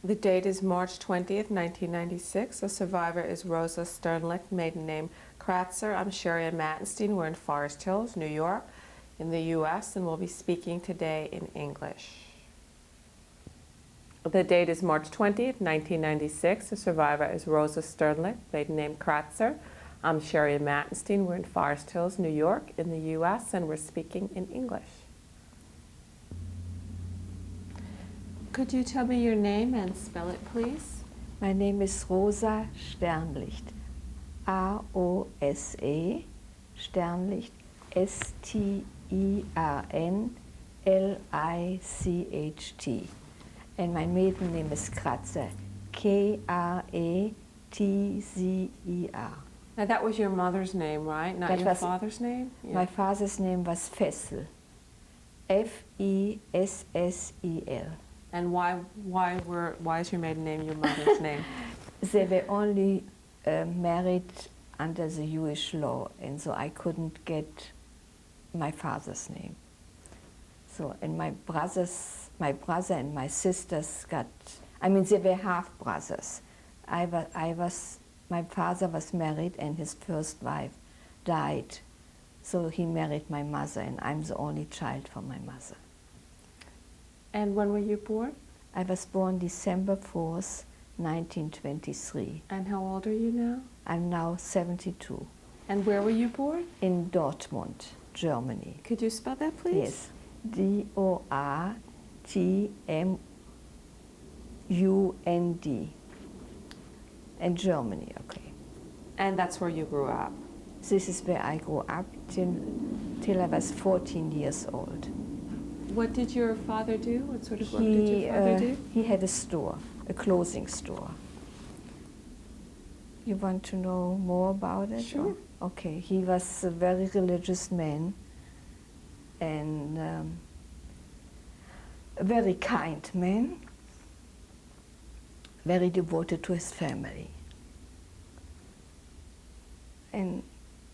The date is March 20th, 1996. The survivor is Rosa Sternlicht, maiden name Kratzer. I'm Sherry and Mattenstein. We're in Forest Hills, New York, in the U.S., and we'll be speaking today in English. The date is March 20th, 1996. The survivor is Rosa Sternlicht, maiden name Kratzer. I'm Sherry and Mattenstein. We're in Forest Hills, New York, in the U.S., and we're speaking in English. Could you tell me your name and spell it, please? My name is Rosa Sternlicht. A-O-S-E, Sternlicht, S-T-E-R-N-L-I-C-H-T. And my maiden name is Kratzer, K-R-A-T-Z-E-R. Now that was your mother's name, right? Not That your was father's name? Yeah. My father's name was Fessel, F-E-S-S-E-L. And why is your maiden name your mother's name? They were only married under the Jewish law, and so I couldn't get my father's name. So, and my brother and my sisters got, I mean, they were half brothers. My father was married and his first wife died. So he married my mother, and I'm the only child for my mother. And when were you born? I was born December 4th, 1923. And how old are you now? I'm now 72. And where were you born? In Dortmund, Germany. Could you spell that, please? Yes. D-O-R-T-M-U-N-D. In Germany, okay. And that's where you grew up? This is where I grew up till I was 14 years old. What did your father do? What sort of work did your father do? He had a store, a clothing store. You want to know more about it? Sure. Okay, he was a very religious man and a very kind man, very devoted to his family. And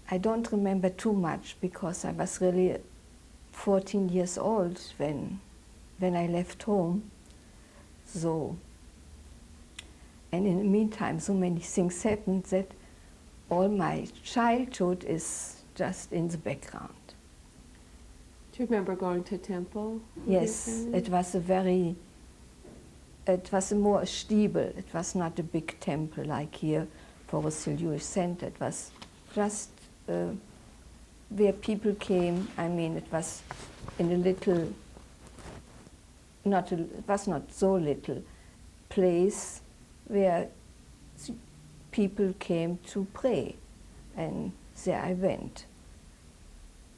I don't remember too much because I was really 14 years old when I left home. So, and in the meantime, so many things happened that all my childhood is just in the background. Do you remember going to temple? Yes, it was a more stiebel. It was not a big temple like here, Forest Hill Jewish Center. It was just where people came. I mean, it was in a little, it was not so little place where people came to pray, and there I went.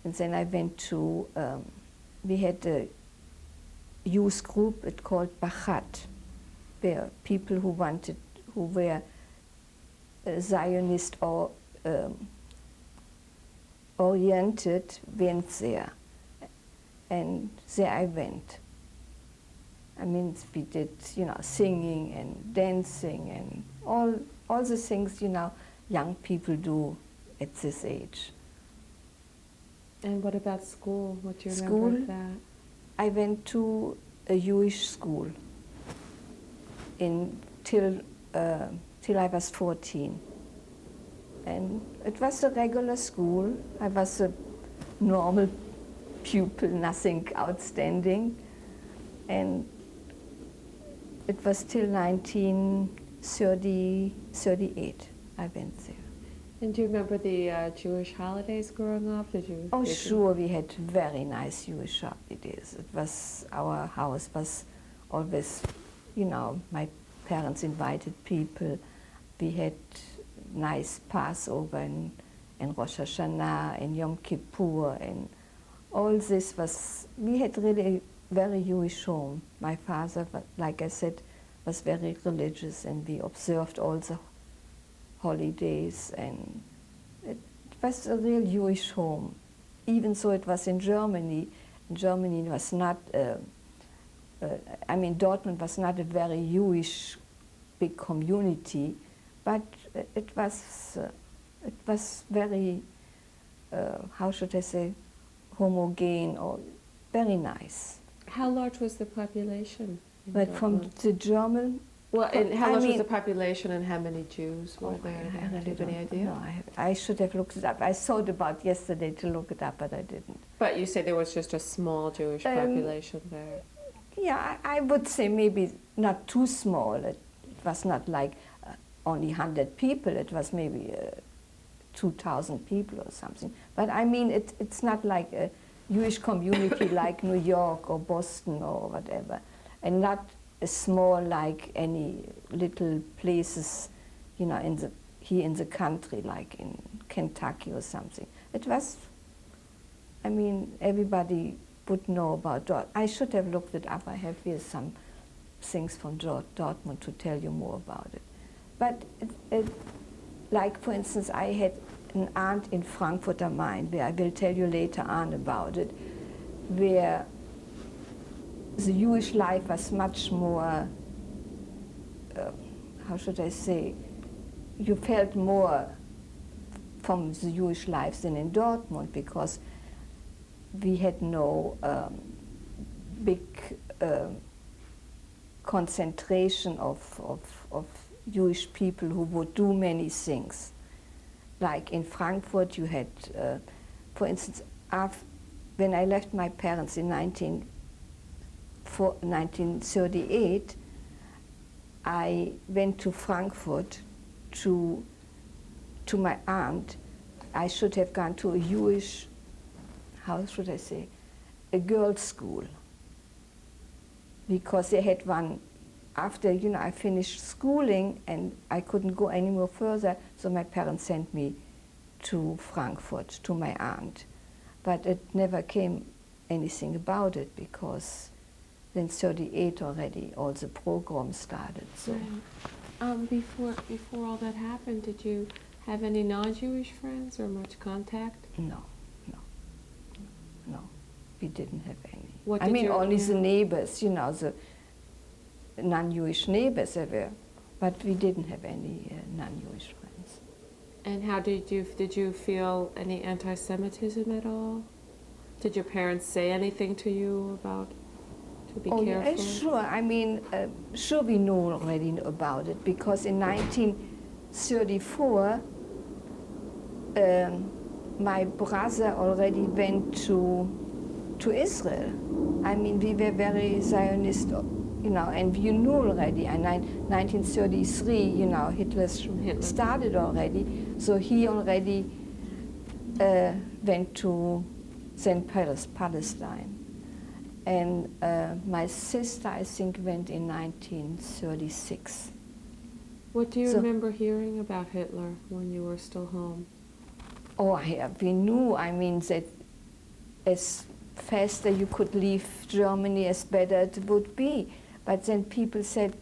And then I went to, we had a youth group, it called Bachat, where people who were Zionist or oriented went there. And there I went. I mean, we did, singing and dancing and all the things, young people do at this age. And what about school? What do you remember School? of that? I went to a Jewish school till I was 14. And it was a regular school. I was a normal pupil, nothing outstanding. And it was till 1938 I went there. And do you remember the Jewish holidays growing up? Oh, sure, we had very nice Jewish holidays. Our house was always, my parents invited people. We had nice Passover and Rosh Hashanah and Yom Kippur, and all this we had really very Jewish home. My father, like I said, was very religious, and we observed all the holidays, and it was a real Jewish home. Even so, it was in Germany. Germany was not, Dortmund was not a very Jewish big community, but it was very, how should I say, homogene or very nice. How large was the population? But from the German Well, and how I much was mean- the population and how many Jews were there? I Do you really have any don't idea? know. I should have looked it up. I thought about yesterday to look it up, but I didn't. But you say there was just a small Jewish population there. Yeah, I would say maybe not too small. It was not like only 100 people. It was maybe 2,000 people or something. But I mean, it's not like a Jewish community like New York or Boston or whatever, and not a small like any little places, you know, here in the country, like in Kentucky or something. It was, I mean, everybody would know about Dortmund. I should have looked it up. I have here some things from Dortmund to tell you more about it. But like, for instance, I had an aunt in Frankfurt am Main, where I will tell you later on about it, where the Jewish life was much more, how should I say, you felt more from the Jewish lives than in Dortmund, because we had no big concentration of Jewish people who would do many things. Like in Frankfurt, you had, for instance, when I left my parents in 1938, I went to Frankfurt to my aunt. I should have gone to a Jewish, how should I say, a girls' school, because they had one after, you know, I finished schooling and I couldn't go any more further, so my parents sent me to Frankfurt, to my aunt. But it never came anything about it, because then 38 already all the program started. So. Right. Before all that happened, did you have any non-Jewish friends or much contact? No, we didn't have any. What I did mean, your- only yeah. the neighbors, you know, the non-Jewish neighbors there were, but we didn't have any non-Jewish friends. And how did you feel any anti-Semitism at all? Did your parents say anything to you about to be careful? Yeah, sure. I mean, sure we know already about it, because in 1934, my brother already went to Israel. I mean, we were very Zionist, you know, and you knew already. In 1933, you know, Hitler started already, so he already went to St. Palestine. And my sister, I think, went in 1936. What do you remember hearing about Hitler when you were still home? Oh, yeah, we knew, I mean, that as faster you could leave Germany, as better it would be. But then people said,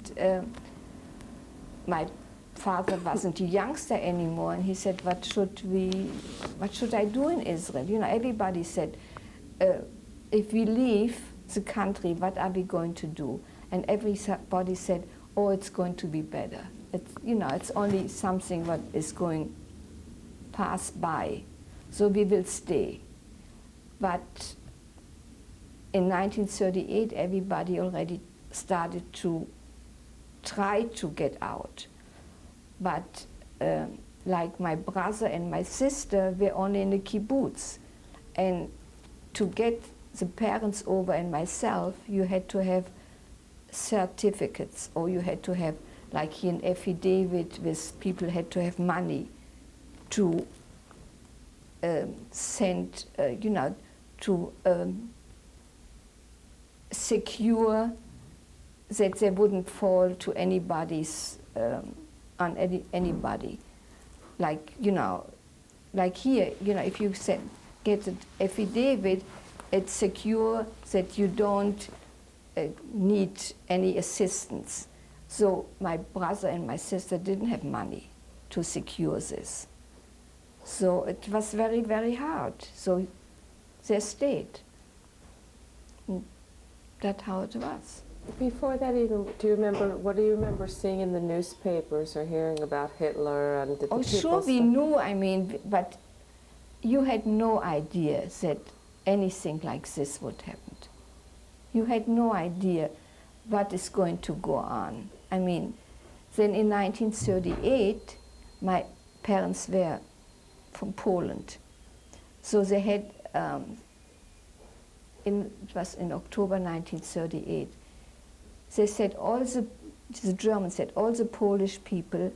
my father wasn't a youngster anymore, and he said, what should I do in Israel? You know, everybody said, if we leave the country, what are we going to do? And everybody said, oh, it's going to be better. It's, you know, it's only something what is going pass by, so we will stay. But in 1938, everybody already started to try to get out. But like my brother and my sister were only in the kibbutz. And to get the parents over and myself, you had to have certificates, or you had to have, like here, an affidavit with people had to have money to send, you know, to secure that they wouldn't fall to anybody's, on anybody. Like, you know, like here, you know, if you get an affidavit, it's secure that you don't need any assistance. So my brother and my sister didn't have money to secure this. So it was very, very hard. So they stayed. That's how it was. Before that, even, what do you remember seeing in the newspapers or hearing about Hitler? And did the people Sure, we knew, I mean, but you had no idea that anything like this would happen. You had no idea what is going to go on. I mean, then in 1938, my parents were from Poland. So they had, it was in October 1938, they said the Germans said all the Polish people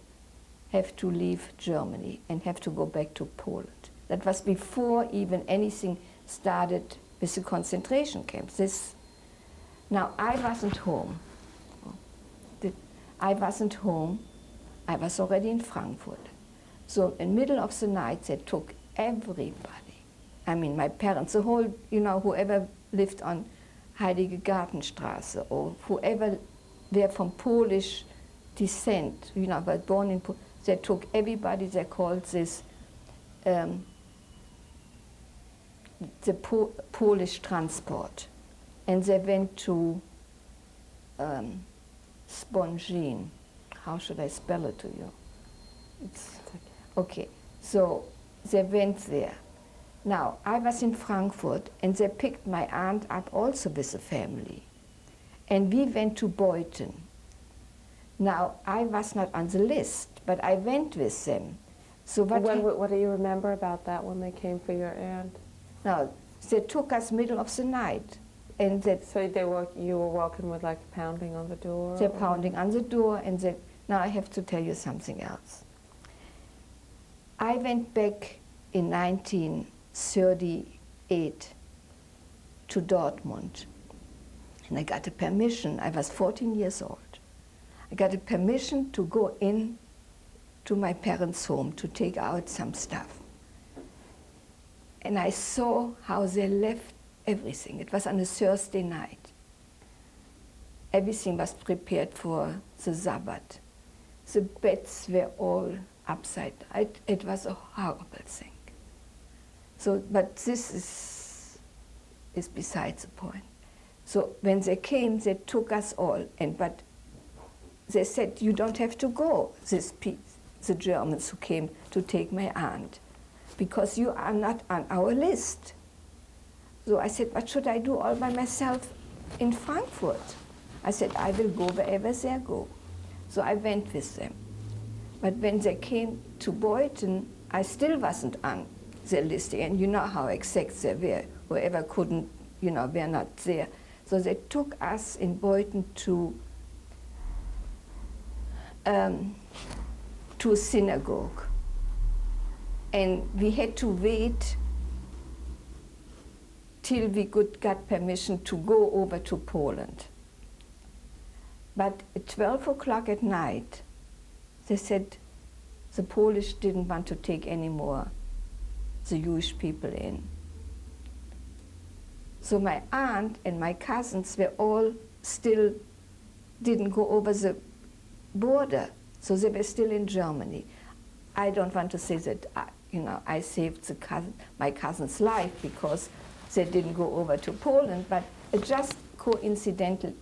have to leave Germany and have to go back to Poland. That was before even anything started with the concentration camps. Now, I wasn't home. I wasn't home. I was already in Frankfurt. So in the middle of the night, they took everybody. I mean, my parents, the whole, whoever lived on Heilige Gartenstraße or whoever were from Polish descent, were born in Poland, they took everybody. They called this the Polish transport. And they went to Spongin. How should I spell it to you? It's okay. So they went there. Now, I was in Frankfurt, and they picked my aunt up also with the family. And we went to Beuthen. Now, I was not on the list, but I went with them. So what do you remember about that when they came for your aunt? Now, they took us middle of the night. And so you were woken with like pounding on the door? They're pounding on the door, and now I have to tell you something else. I went back in 1938 to Dortmund, and I got a permission. I was 14 years old. I got a permission to go in to my parents' home to take out some stuff. And I saw how they left everything. It was on a Thursday night. Everything was prepared for the Sabbath. The beds were all upside down. It was a horrible thing. So, but this is besides the point. So when they came, they took us all, but they said, you don't have to go, the Germans who came to take my aunt, because you are not on our list. So I said, what should I do all by myself in Frankfurt? I said, I will go wherever they go. So I went with them. But when they came to Beuthen, I still wasn't on their list. And you know how exact they were. Whoever couldn't, were not there. So they took us in Beuthen to a synagogue. And we had to wait till we got permission to go over to Poland. But at 12 o'clock at night, they said the Polish didn't want to take any more the Jewish people in. So my aunt and my cousins were all still, didn't go over the border, so they were still in Germany. I don't want to say that, I saved my cousin's life because they didn't go over to Poland, but it just coincidental,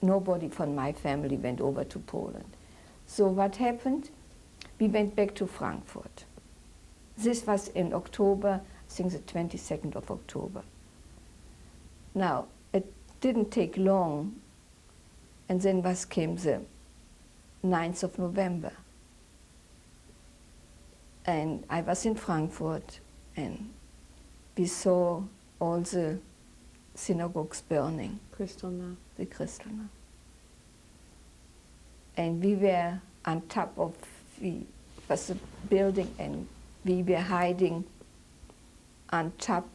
nobody from my family went over to Poland. So what happened? We went back to Frankfurt. This was in October, I think the 22nd of October. Now, it didn't take long, and then came the 9th of November. And I was in Frankfurt, and we saw all the synagogues burning. Kristallnacht. The Kristallnacht. And we were on top of, it was a building, and we were hiding on top,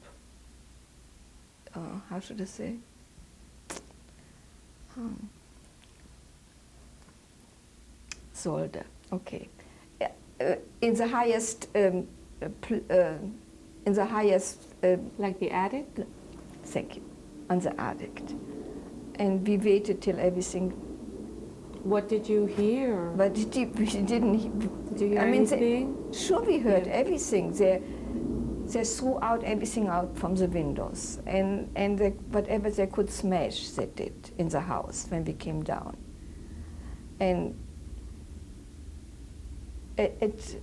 how should I say? Solde, okay. In the highest, like the attic? Thank you, on the attic. And we waited till everything. What did you hear? But we didn't. Did you hear anything? Sure, we heard everything. They threw out everything out from the windows, and whatever they could smash, they did in the house when we came down. And it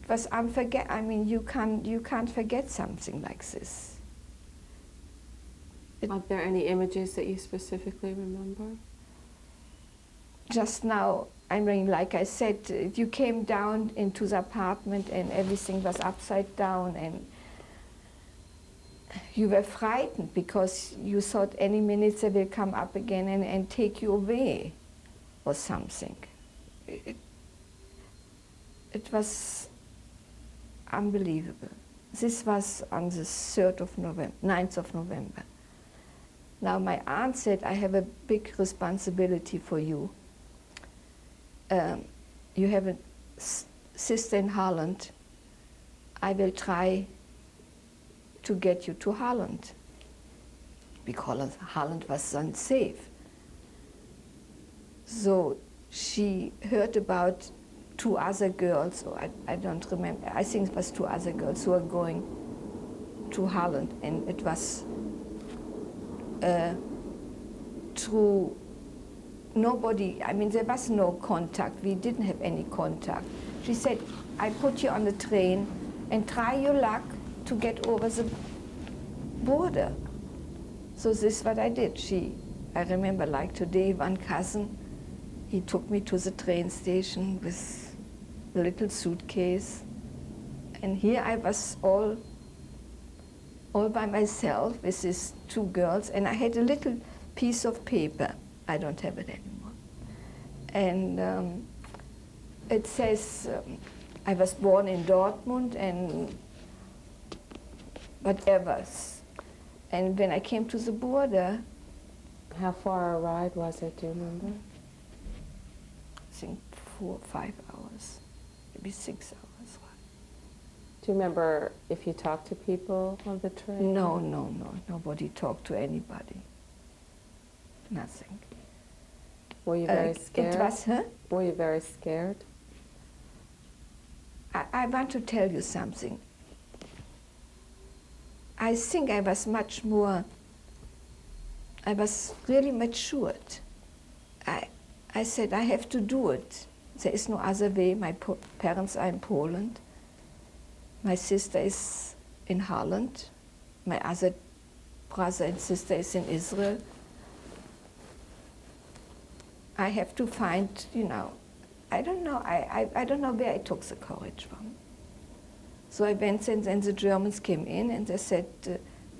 was unforgettable. I mean, you can't forget something like this. Are there any images that you specifically remember? just now, I mean, like I said, you came down into the apartment and everything was upside down, and you were frightened because you thought any minute they will come up again and take you away or something. It was unbelievable. This was on the 3rd of November, 9th of November. Now my aunt said, I have a big responsibility for you. You have a sister in Holland. I will try to get you to Holland, because Holland was unsafe. So she heard about 2 other girls, or I don't remember, I think it was 2 other girls who were going to Holland, and it was through nobody, I mean, there was no contact, we didn't have any contact. She said, I put you on the train and try your luck to get over the border. So this is what I did. I remember like today, one cousin, he took me to the train station with a little suitcase, and here I was all by myself with these 2 girls, and I had a little piece of paper. I don't have it anymore. And it says, I was born in Dortmund and whatever. And when I came to the border... How far a ride was it, do you remember? I think 4 or 5 hours, maybe 6 hours. Do you remember if you talked to people on the train? No, nobody talked to anybody. Nothing. Were you very scared? It was, huh? Were you very scared? I want to tell you something. I think I was much more, I was really matured. I said, I have to do it. There is no other way. My parents are in Poland. My sister is in Holland. My other brother and sister is in Israel. I have to find, you know, I don't know. I don't know where I took the courage from. So I went, and then the Germans came in and they said,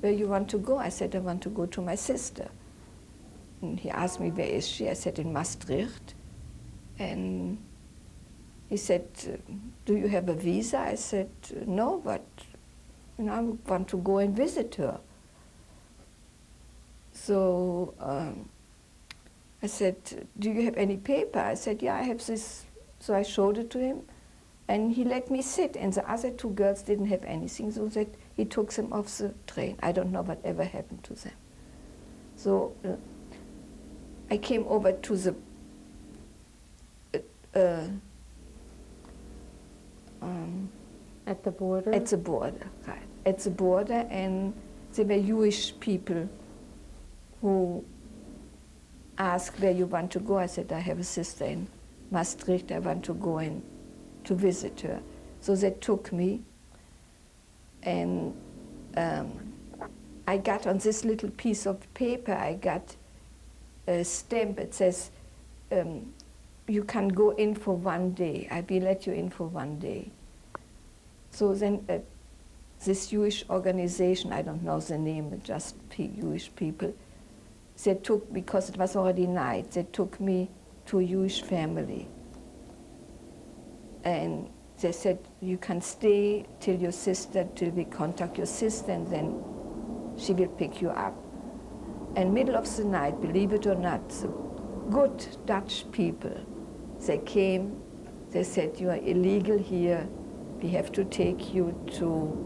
where you want to go? I said, I want to go to my sister. And he asked me, where is she? I said, in Maastricht. And he said, do you have a visa? I said, no, but you know, I want to go and visit her. So I said, do you have any paper? I said, yeah, I have this. So I showed it to him, and he let me sit, and the other 2 girls didn't have anything, so that he took them off the train. I don't know whatever happened to them. So I came over to the at the border? At the border, right. At the border, and there were Jewish people who asked where you want to go. I said, I have a sister in Maastricht. I want to go in to visit her. So they took me, and I got on this little piece of paper, I got a stamp. It says, you can go in for 1 day. I will let you in for 1 day. So then this Jewish organization, I don't know the name, just Jewish people, they took, because it was already night, they took me to a Jewish family. And they said, you can stay till we contact your sister, and then she will pick you up. And middle of the night, believe it or not, the good Dutch people, they came, they said, you are illegal here, we have to take you to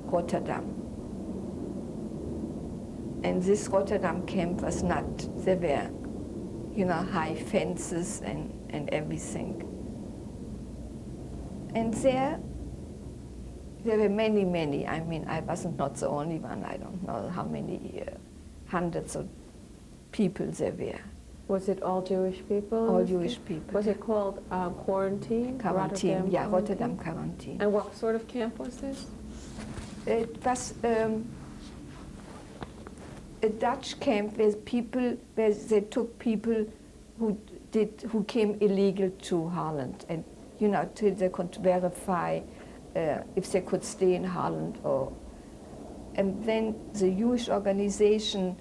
Rotterdam. And this Rotterdam camp was not, there were, you know, high fences and everything. And there were many, many. I mean, I wasn't not the only one. I don't know how many hundreds of people there were. Was it all Jewish people? All Jewish people. Was it called quarantine? Quarantine, yeah, Rotterdam quarantine. And what sort of camp was this? It was a Dutch camp where they took people who who came illegal to Holland, and till they could verify if they could stay in Holland, and then the Jewish organization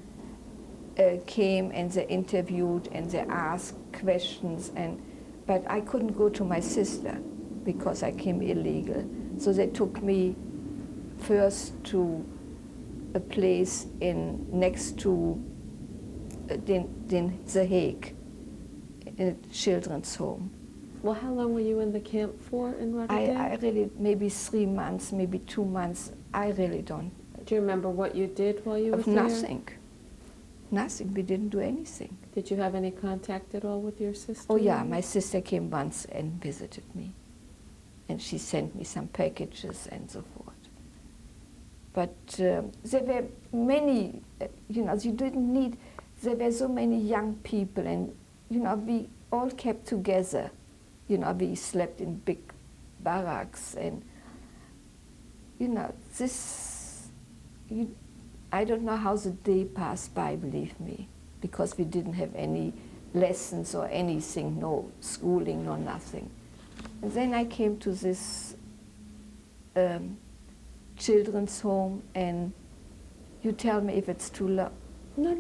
came and they interviewed and they asked questions, but I couldn't go to my sister because I came illegal. So they took me first to a place next to The Hague, in a children's home. Well, how long were you in the camp for in Rotterdam? I really, maybe 3 months, maybe 2 months. I really don't. Do you remember what you did while you were there? Nothing. Nothing. We didn't do anything. Did you have any contact at all with your sister? Oh yeah, my sister came once and visited me, and she sent me some packages and so forth. But there were many, you didn't need. There were so many young people, and we all kept together. We slept in big barracks, and I don't know how the day passed by, believe me, because we didn't have any lessons or anything, no schooling, no nothing. And then I came to this children's home, and you tell me if it's too loud. No.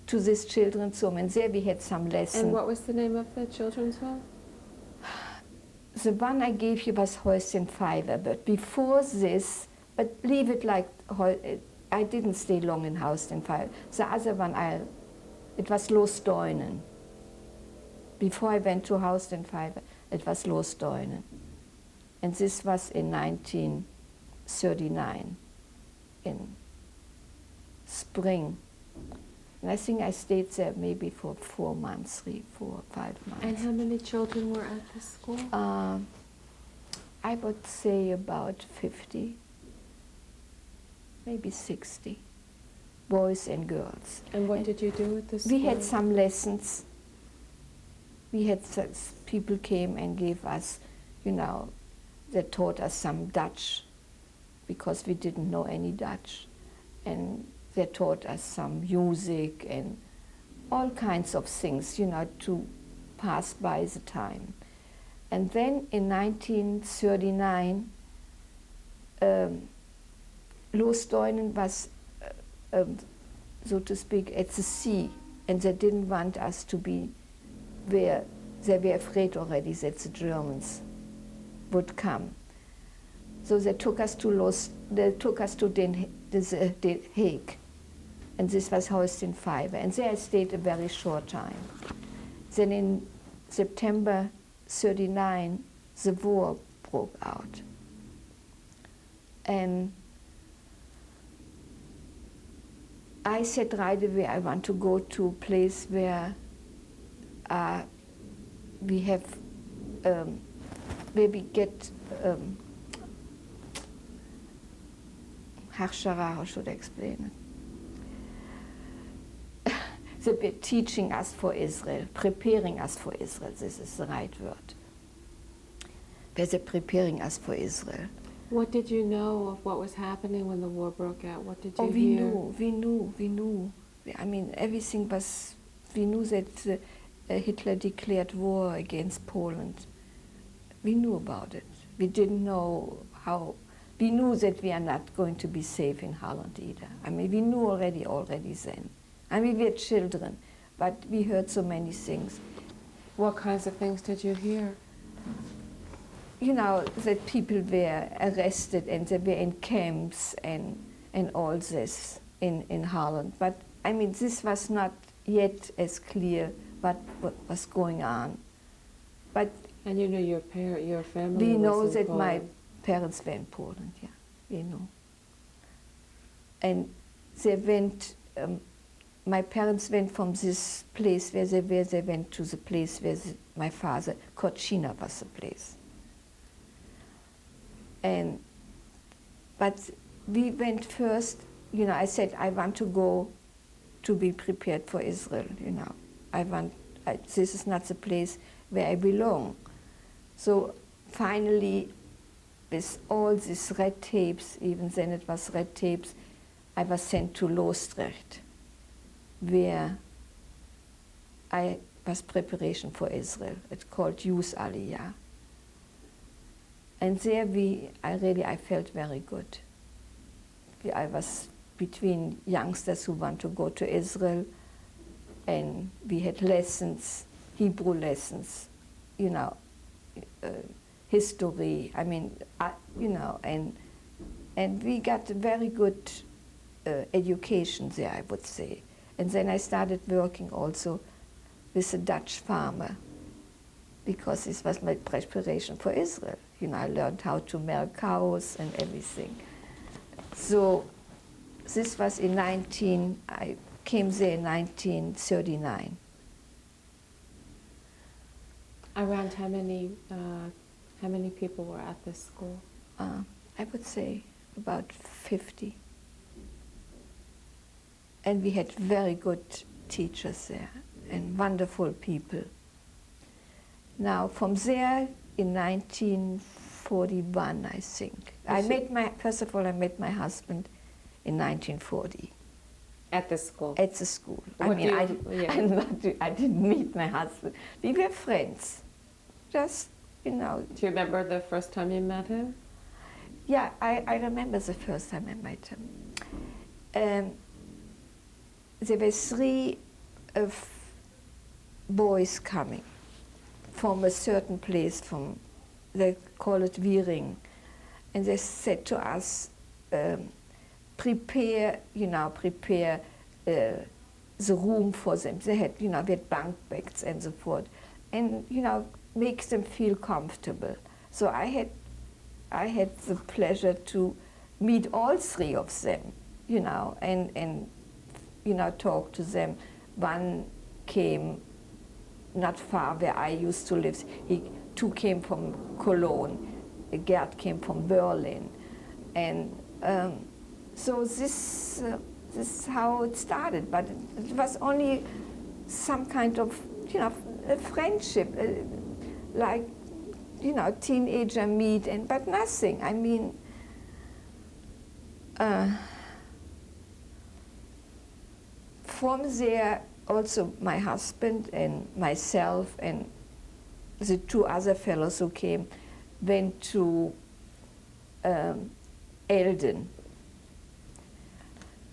To this children's home, and there we had some lessons. And what was the name of the children's home? The one I gave you was Häuschen Fiver, but before this, but leave it like, I didn't stay long in Häuschen Fiver. The other one, it was Losdeunen. Before I went to Häuschen Fiver, it was Losdeunen. And this was in 1939, in spring. And I think I stayed there maybe for 4 months, 3, 4, 5 months. And how many children were at this school? I would say about 50, maybe 60, boys and girls. And what did you do at this school? We had some lessons. We had people came and gave us, they taught us some Dutch, because we didn't know any Dutch. And they taught us some music and all kinds of things, to pass by the time. And then in 1939, Losdeunen was, so to speak, at the sea, and they didn't want us to be where they were afraid already that the Germans would come. So they took us to Den Hague, and this was Häuschen Fiver, and there I stayed a very short time. Then in September 1939, the war broke out, and I said right away I want to go to a place where we have, where we get how should I explain it? They were teaching us for Israel, preparing us for Israel. This is the right word. They were preparing us for Israel. What did you know of what was happening when the war broke out? What did you hear? We knew. I mean, everything was, we knew that Hitler declared war against Poland. We knew about it. We didn't know how. We knew that we are not going to be safe in Holland either. I mean, we knew already then. I mean, we were children, but we heard so many things. What kinds of things did you hear? That people were arrested and they were in camps and all this in Holland. But, I mean, this was not yet as clear what was going on. But and you know your family we know was in that Poland. My parents were in Poland, yeah, we know. And they went, my parents went from this place where they went to the place where my father, Kochina was the place. But we went first, I said, I want to go to be prepared for Israel, this is not the place where I belong. So finally, with all these red tapes, even then it was red tapes, I was sent to Loosdrecht, where I was preparation for Israel. It's called Youth Aliyah. And there I felt very good. I was between youngsters who want to go to Israel, and we had lessons, Hebrew lessons, you know, history, you know, and we got a very good education there, I would say. And then I started working also with a Dutch farmer, because this was my preparation for Israel. You know, I learned how to milk cows and everything. So this was I came there in 1939. Around how many people were at this school? I would say about 50. And we had very good teachers there and wonderful people. Now, from there, in 1941, I think, first of all, I met my husband in 1940. At the school? At the school. I didn't meet my husband. We were friends. Just, you know. Do you remember the first time you met him? Yeah, I remember the first time I met him. There were 3 boys coming from a certain place, they call it Wiering, and they said to us, prepare the room for them. They had, we had bunk beds and so forth, and makes them feel comfortable. So I had the pleasure to meet all 3 of them, and talk to them. One came not far where I used to live. 2 came from Cologne. Gerd came from Berlin, and so this is how it started. But it was only some kind of a friendship, like teenager meet, but nothing. I mean. From there, also my husband and myself and the 2 other fellows who came went to Elden.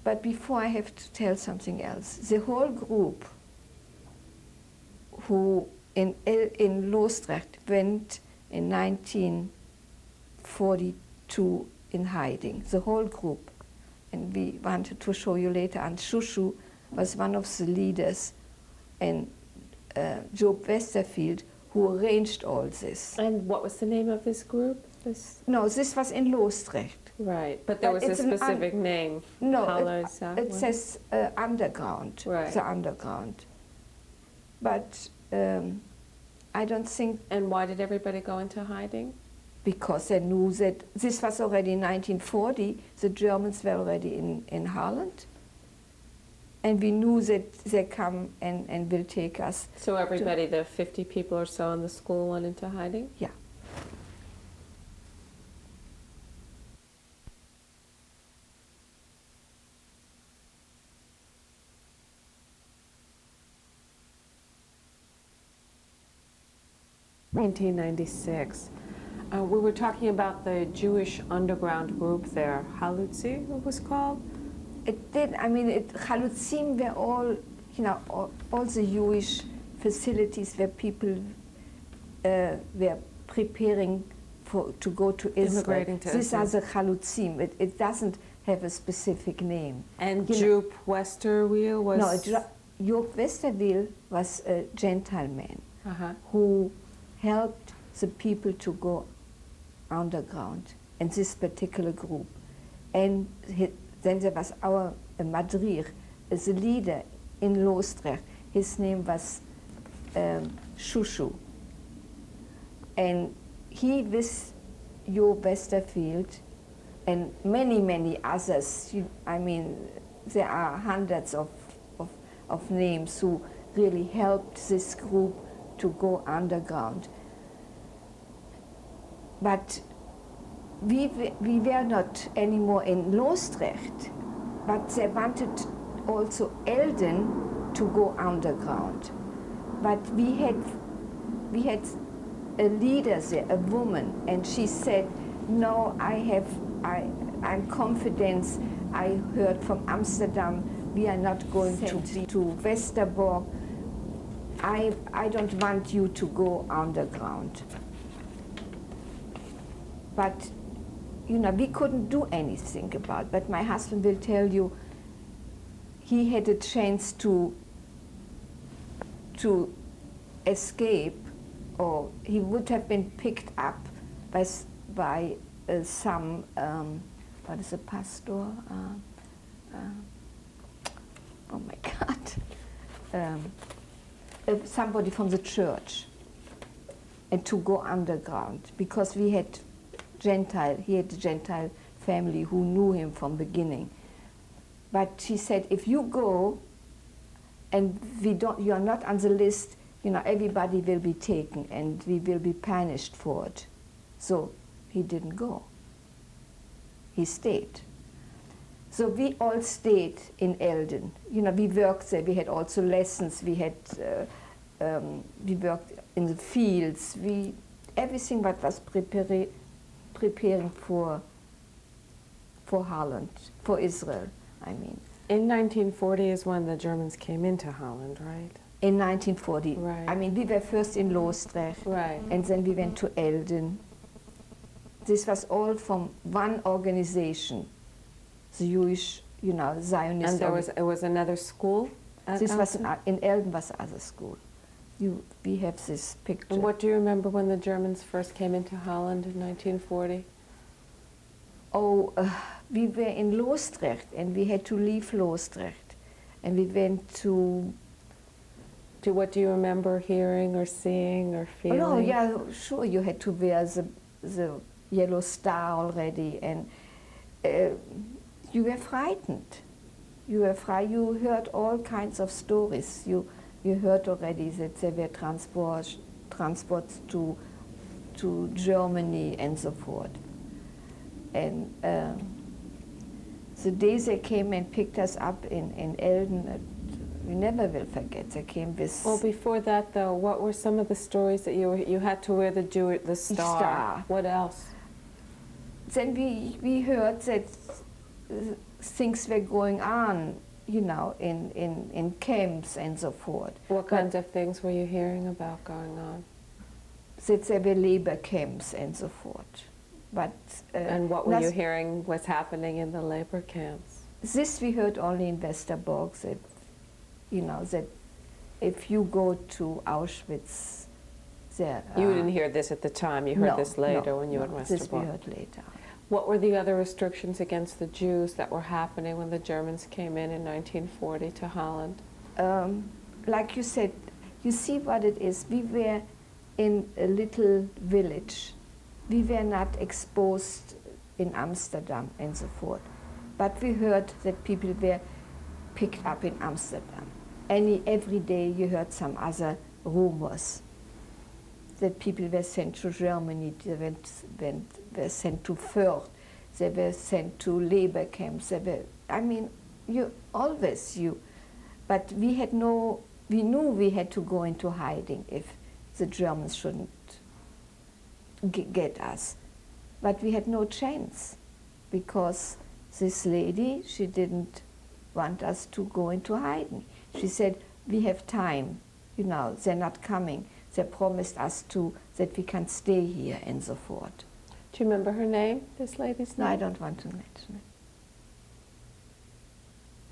But before, I have to tell something else. The whole group who in Loosdrecht went in 1942 in hiding, the whole group. And we wanted to show you later, and Shushu was one of the leaders, and Job Westerfield, who arranged all this. And what was the name of this group? No, this was in Loosdrecht. Right, but there was a specific name. No, it says underground, right. The underground. But I don't think... And why did everybody go into hiding? Because they knew that this was already in 1940, the Germans were already in Holland. And we knew that they come and will take us. So everybody, the 50 people or so in the school, went into hiding? Yeah. In 1996. We were talking about the Jewish underground group there. Halutzi, it was called? It did. I mean, Chalutzim were all, all the Jewish facilities where people were preparing to go to Israel. Immigrating to These Israel. are the Chalutzim. It doesn't have a specific name. And Job Westerwiel was... No, Job Westerwiel was a gentleman who helped the people to go underground in this particular group. And then there was our Madrir, the leader in Loosdrecht. His name was Shushu. And he, with Job Westerfield and many, many others, there are hundreds of names who really helped this group to go underground. But we were not anymore in Loosdrecht, but they wanted also Elden to go underground. but we had a leader there, a woman, and she said, no, I'm confident. I heard from Amsterdam, we are not going to Westerbork. I don't want you to go underground. But, we couldn't do anything about it. But my husband will tell you, he had a chance to escape, or he would have been picked up by some, what is a pastor? Oh my God. Somebody from the church, and to go underground, because he had a Gentile family who knew him from beginning. But she said, if you go and you are not on the list, everybody will be taken and we will be punished for it. So he didn't go. He stayed. So we all stayed in Elden. We worked there. We had also lessons. We had we worked in the fields. Everything what was preparing for Holland, for Israel, I mean. In 1940 is when the Germans came into Holland, right? In 1940. Right. I mean, we were first in Loosdrecht, right, and then we went to Elden. This was all from one organization, the Jewish, Zionist. And it was another school? This was in Elden was another school. We have this picture. And what do you remember when the Germans first came into Holland in 1940? Oh, we were in Loosdrecht, and we had to leave Loosdrecht, and we went to. What do you remember hearing or seeing or feeling? Oh, no, yeah, sure. You had to wear the yellow star already, and you were frightened. You heard all kinds of stories. You heard already that there were transports to Germany and so forth. And the day they came and picked us up in Elden, we never will forget. They came with. Well, before that, though, what were some of the stories that you had to wear the star? What else? Then we heard that things were going on, in camps and so forth. What kinds of things were you hearing about going on? That there were labor camps and so forth. But and what were you hearing was happening in the labor camps? This we heard only in Westerbork, that that if you go to Auschwitz, there. You didn't hear this at the time. You heard this later when you were in Westerbork. This we heard later. What were the other restrictions against the Jews that were happening when the Germans came in 1940 to Holland? Like you said, you see what it is. We were in a little village. We were not exposed in Amsterdam and so forth. But we heard that people were picked up in Amsterdam. Every day you heard some other rumors that people were sent to Germany, they were sent to Fürth, they were sent to labor camps. But we knew we had to go into hiding if the Germans shouldn't get us. But we had no chance, because this lady, she didn't want us to go into hiding. She said, we have time, they're not coming. They promised us that we can stay here and so forth. Do you remember her name, this lady's name? No, I don't want to mention it.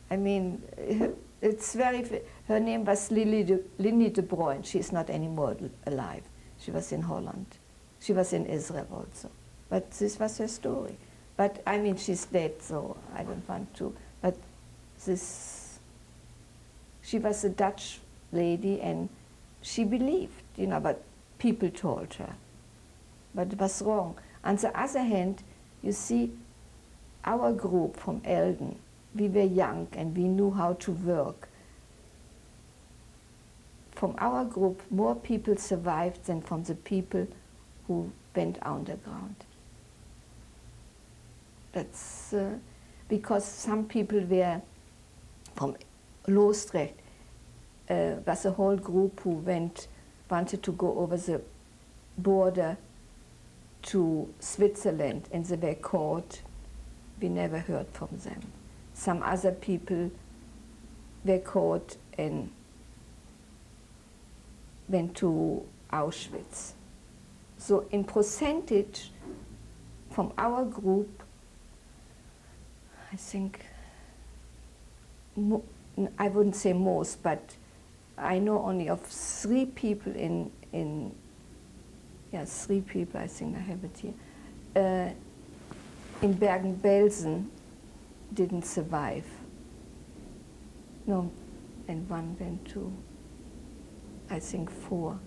I mean, it's her name was Lili de Bruyn. She's not anymore alive. She was in Holland. She was in Israel also. But this was her story. But I mean, she's dead, so I don't want to. But she was a Dutch lady, and she believed, but people told her. But it was wrong. On the other hand, you see, our group from Elden, we were young and we knew how to work. From our group, more people survived than from the people who went underground. That's because some people were from Loosdrecht. was a whole group who wanted to go over the border to Switzerland, and they were caught. We never heard from them. Some other people were caught and went to Auschwitz. So in percentage from our group, I think, I wouldn't say most, but I know only of 3 people yeah, 3 people, I think I have it here, in Bergen-Belsen didn't survive. No, and 1 went to, I think, 4.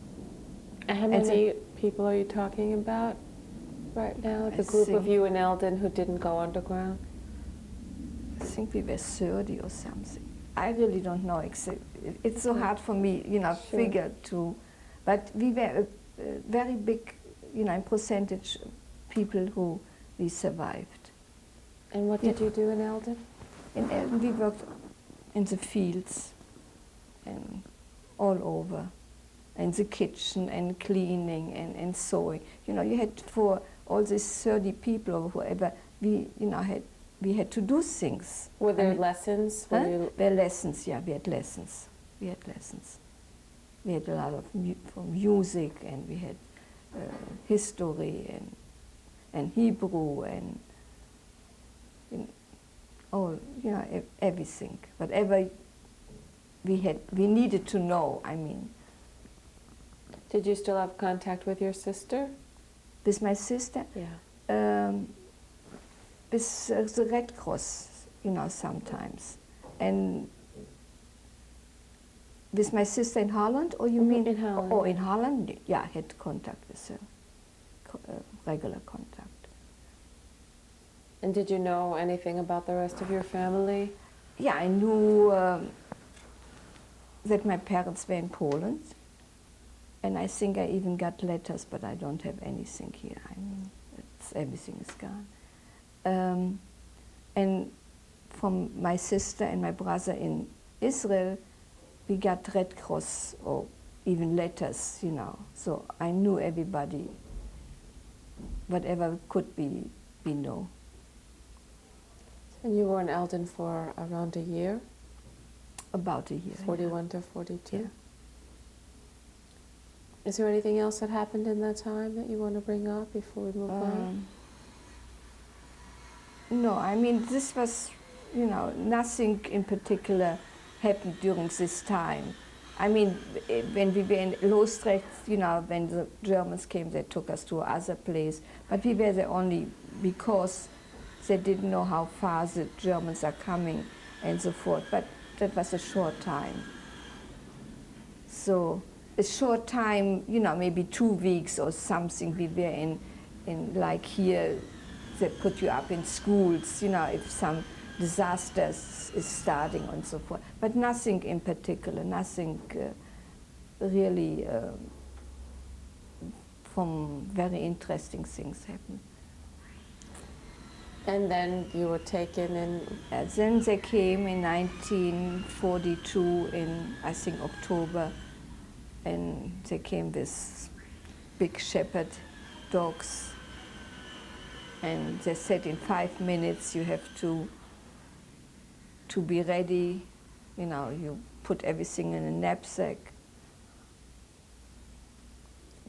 And how many people are you talking about right now? The group of you in Eldon who didn't go underground? I think we were 30 or something. I really don't know exactly. It's so hard for me, figure to, but we were a very big, in percentage, people who we survived. And what did you do in Eldon? In Eldon, we worked in the fields and all over, in the kitchen and cleaning and sewing. You had for all these 30 people or whoever, we had to do things. Were there lessons? There were lessons, yeah, we had lessons. We had lessons. We had a lot of music, and we had history and Hebrew and all, everything. Whatever we needed to know, I mean. Did you still have contact with your sister? With my sister? Yeah. With the Red Cross, sometimes. And with my sister in Holland, or you mean? In Holland. Oh, in Holland, yeah, I had contact with her, regular contact. And did you know anything about the rest of your family? Yeah, I knew that my parents were in Poland, and I think I even got letters, but I don't have anything here. I mean, everything is gone. And from my sister and my brother in Israel, we got Red Cross or even letters, So I knew everybody, whatever could be, we know. And you were in Eldon for around a year? About a year. 41 to 42? Yeah. Is there anything else that happened in that time that you want to bring up before we move on? No, I mean, this was, nothing in particular happened during this time. I mean, when we were in Lostrecht, when the Germans came, they took us to other place. But we were there only because they didn't know how far the Germans are coming and so forth. But that was a short time. So a short time, maybe 2 weeks or something, we were in like here, they put you up in schools, if some disaster is starting and so forth. But nothing in particular, nothing really from very interesting things happened. And then you were taken in? Then they came in 1942 in, I think, October, and they came with big shepherd dogs. And they said in 5 minutes you have to be ready. You put everything in a knapsack.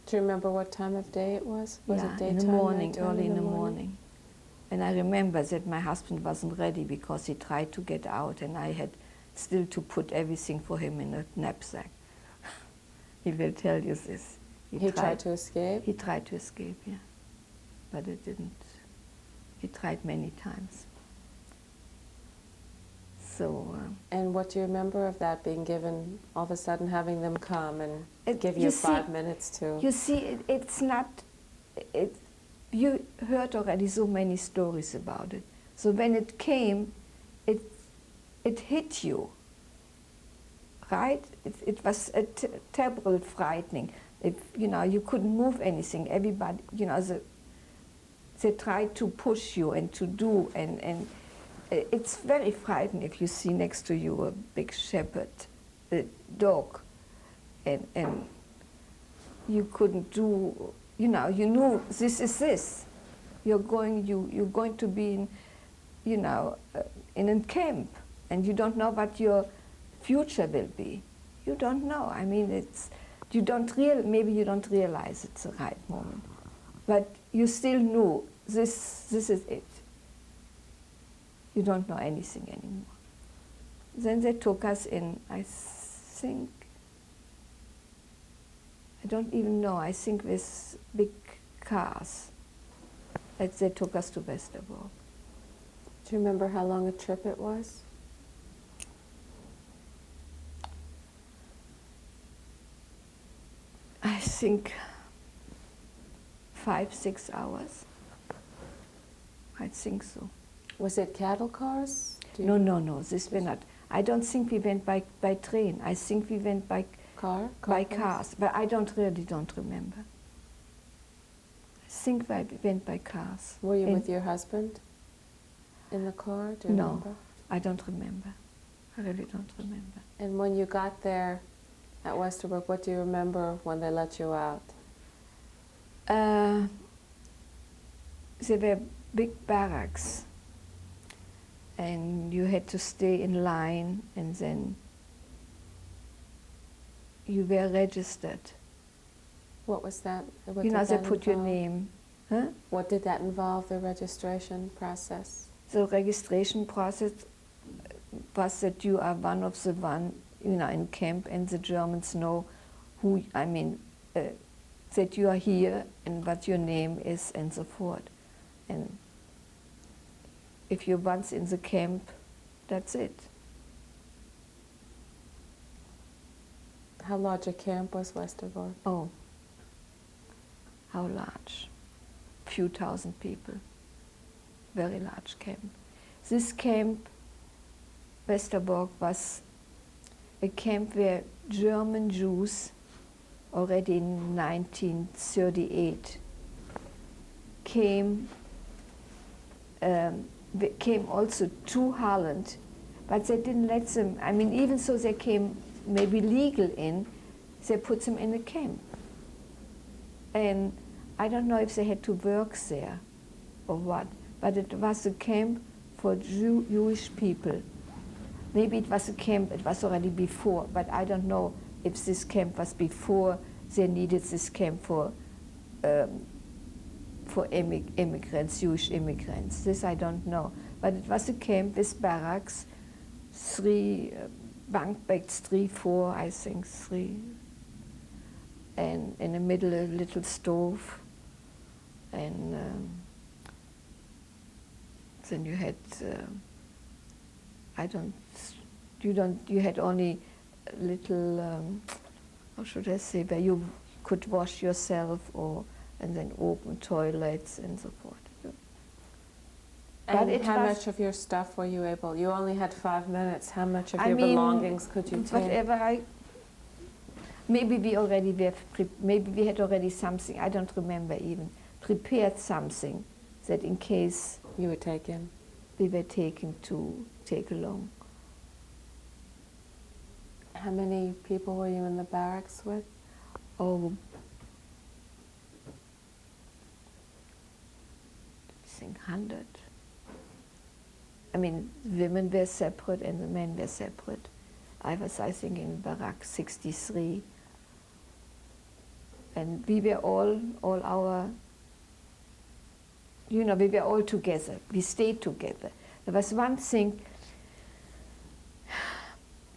Do you remember what time of day it was? Was it daytime? In the morning, nighttime, early in the morning. And I remember that my husband wasn't ready because he tried to get out, and I had still to put everything for him in a knapsack. He will tell you this. He tried to escape? He tried to escape, yeah. But it didn't. He tried many times. So. And what do you remember of that, being given, all of a sudden having them come and give you 5 minutes to? You see, it's not, you heard already so many stories about it. So when it came, it hit you, right? It was terrible, frightening. You couldn't move anything. Everybody, they tried to push you and to do, and it's very frightening if you see next to you a big shepherd a dog, and you couldn't do, you know, you knew this is this. You're going to be in, you know, in a camp, and you don't know what your future will be. You don't know. I mean, maybe you don't realize it's the right moment, but you still knew this is it. You don't know anything anymore. Then they took us in, I think, I don't even know, I think with big cars. They took us to Westerbork. Do you remember how long a trip it was? I think 5-6 hours. I think so. Was it cattle cars? No, this were not. I don't think we went by train. I think we went by cars, but I don't remember. I think we went by cars. Were you with your husband in the car? Do you remember? I don't remember. I really don't remember. And when you got there at Westerbork, what do you remember when they let you out? There were big barracks, and you had to stay in line, and then you were registered. What was that? What you know, they put your involve? name. Huh? What did that involve, the registration process? The registration process was that you are one of the you know, in camp, and the Germans know who, I mean, that you are here and what your name is and so forth. And if you're once in the camp, that's it. How large a camp was Westerbork? Oh, how large? Few thousand people. Very large camp. This camp, Westerbork, was a camp where German Jews, already in 1938, came also to Holland, but they didn't let them, I mean, even so they came maybe legal in, they put them in a camp. And I don't know if they had to work there or what, but it was a camp for Jewish people. Maybe it was a camp, it was already before, but I don't know if this camp was before they needed this camp for immigrants, Jewish immigrants. This I don't know. But it was a camp with barracks, 3 bunk beds, 3, 4, I think 3. And in the middle a little stove. And then you had, you had only a little, how should I say, where you could wash yourself, and then open toilets and so forth. And how much of your stuff were you able? You only had 5 minutes. How much of your belongings could you take? Whatever maybe we had already something. I don't remember even prepared something that in case you were taken. We were taken to take along. How many people were you in the barracks with? Oh, I think 100. I mean, women were separate and the men were separate. I was, I think, in Barrack 63. And we were all our, you know, we were all together. We stayed together. There was one thing,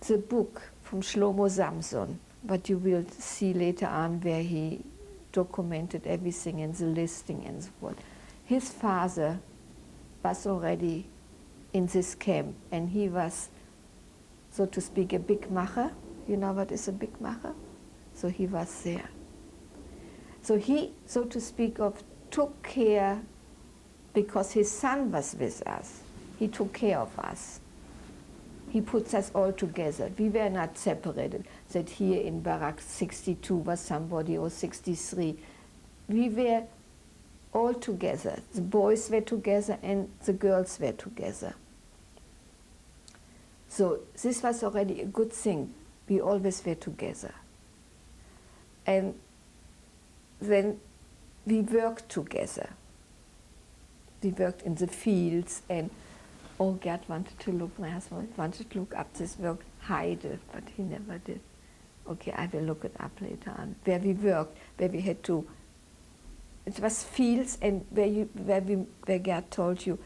the book from Shlomo Samson, what you will see later on, where he documented everything and the listing and so forth. His father was already in this camp, and he was, so to speak, a big macher. You know what is a big macher? So he was there. So he, so to speak, took care, because his son was with us. He took care of us. He puts us all together. We were not separated, that here in Barrack 62 was somebody, or 63. We were all together. The boys were together and the girls were together. So this was already a good thing, we always were together. And then we worked together. We worked in the fields, and oh, Gerd wanted to look, my husband wanted to look up this word Heide, but he never did. Okay, I will look it up later on. Where we worked, where we had to, it was fields, and where Gerd told you,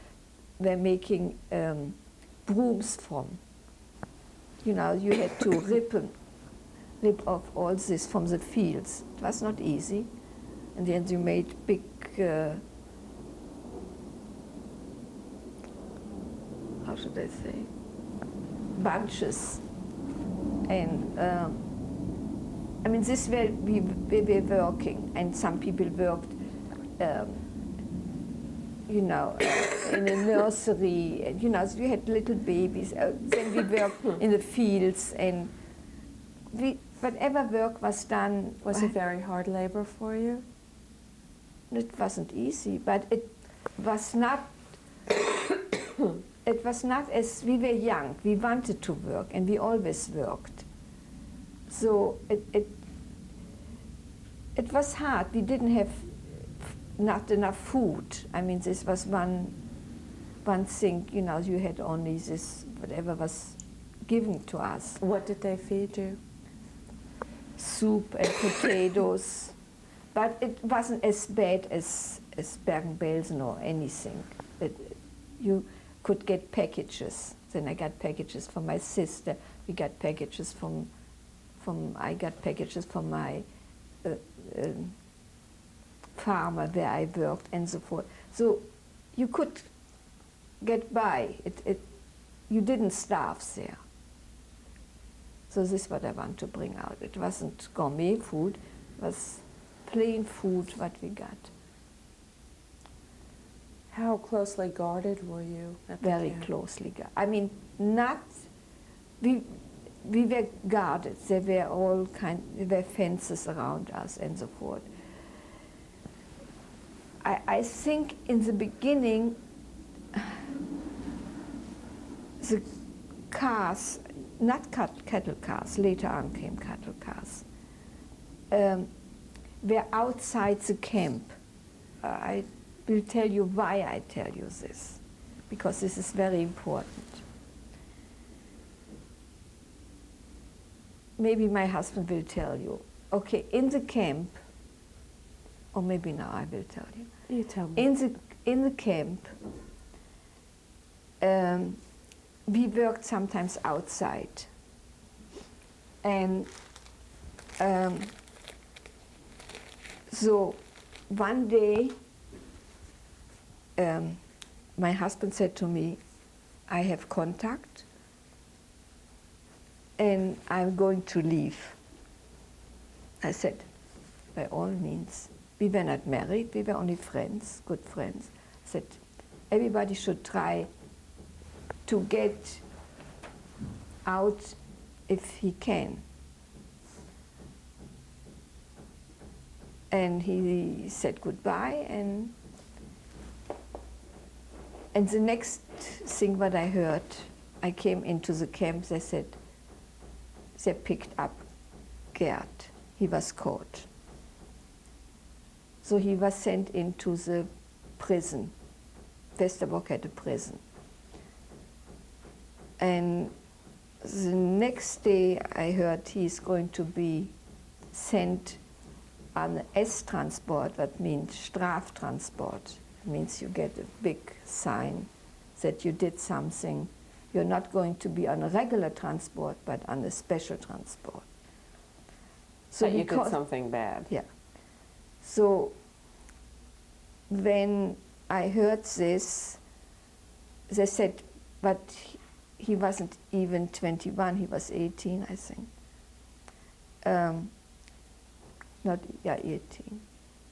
we're making brooms from. You know, you had to rip off all this from the fields. It was not easy. And then you made big, how should I say, bunches. And I mean, this way we were working, and some people worked, you know, in a nursery, and, you know, so we had little babies. Then we worked in the fields, and whatever work was done. Was it very hard labor for you? It wasn't easy, but it was not. It was not, as we were young. We wanted to work, and we always worked. So it was hard. We didn't have not enough food. I mean, this was one thing. You know, you had only this whatever was given to us. What did they feed you? Soup and potatoes, but it wasn't as bad as Bergen-Belsen or anything. You could get packages. Then I got packages from my sister. We got packages I got packages from my farmer where I worked and so forth. So you could get by. You didn't starve there. So this is what I want to bring out. It wasn't gourmet food, it was plain food what we got. How closely guarded were you at the Very camp? closely guarded. I mean, we were guarded. There were fences around us and so forth. I think in the beginning, the cars, not cattle cars, later on came cattle cars, were outside the camp. I will tell you why I tell you this, because this is very important. Maybe my husband will tell you. Okay, in the camp, or maybe now I will tell you. You tell me. In the camp, we worked sometimes outside. And so one day, my husband said to me, I have contact and I'm going to leave. I said, by all means. We were not married, we were only friends, good friends. I said, everybody should try to get out if he can. And he said goodbye, and the next thing what I heard, I came into the camp, they said, they picked up Gerd. He was caught. So he was sent into the prison. Westerbork had a prison. And the next day I heard he's going to be sent on S-transport, that means Straftransport. It means you get a big sign that you did something. You're not going to be on a regular transport, but on a special transport. So you did something bad. Yeah. So when I heard this, they said, but he wasn't even 21, he was 18, I think. 18.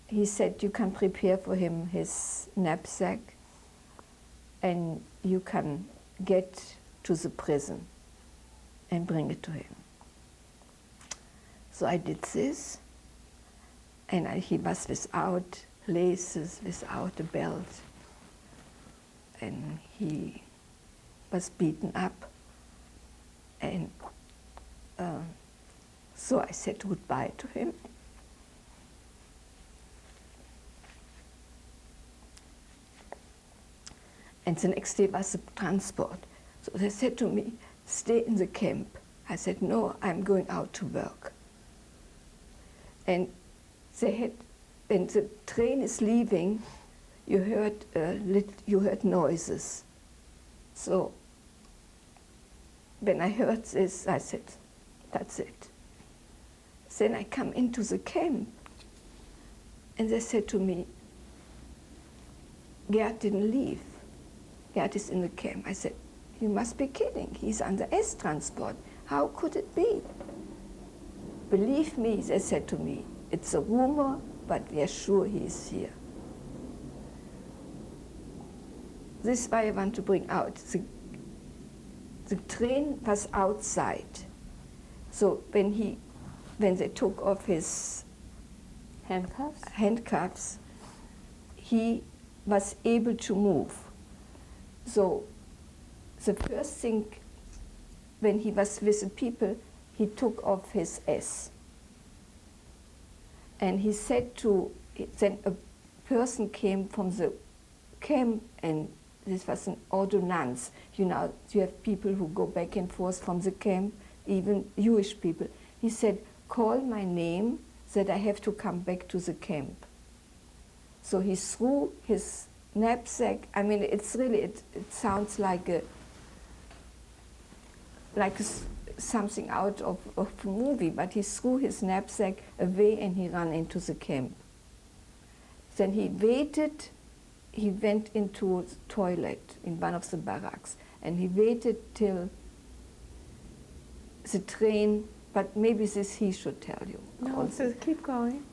He said, you can prepare for him his knapsack and you can get to the prison and bring it to him. So I did this, and he was without laces, without a belt, and he was beaten up, and So I said goodbye to him. And the next day was the transport. So they said to me, stay in the camp. I said, no, I'm going out to work. And they had, when the train is leaving, you heard noises. So when I heard this, I said, that's it. Then I come into the camp, and they said to me, Gerd didn't leave. Gerd is in the camp. I said, you must be kidding. He's under S transport. How could it be? Believe me, they said to me, it's a rumor, but we are sure he is here. This is why I want to bring out. The train was outside. So when they took off his handcuffs, he was able to move. So the first thing, when he was with the people, he took off his S. And he said then a person came from the camp, and this was an ordonnance. You know, you have people who go back and forth from the camp, even Jewish people. He said, call my name that I have to come back to the camp. So he threw his knapsack. I mean, it's really, it sounds like something out of a movie, but he threw his knapsack away and he ran into the camp. Then he waited, he went into the toilet in one of the barracks, and he waited till the train, but maybe this he should tell you. No, also. Keep going.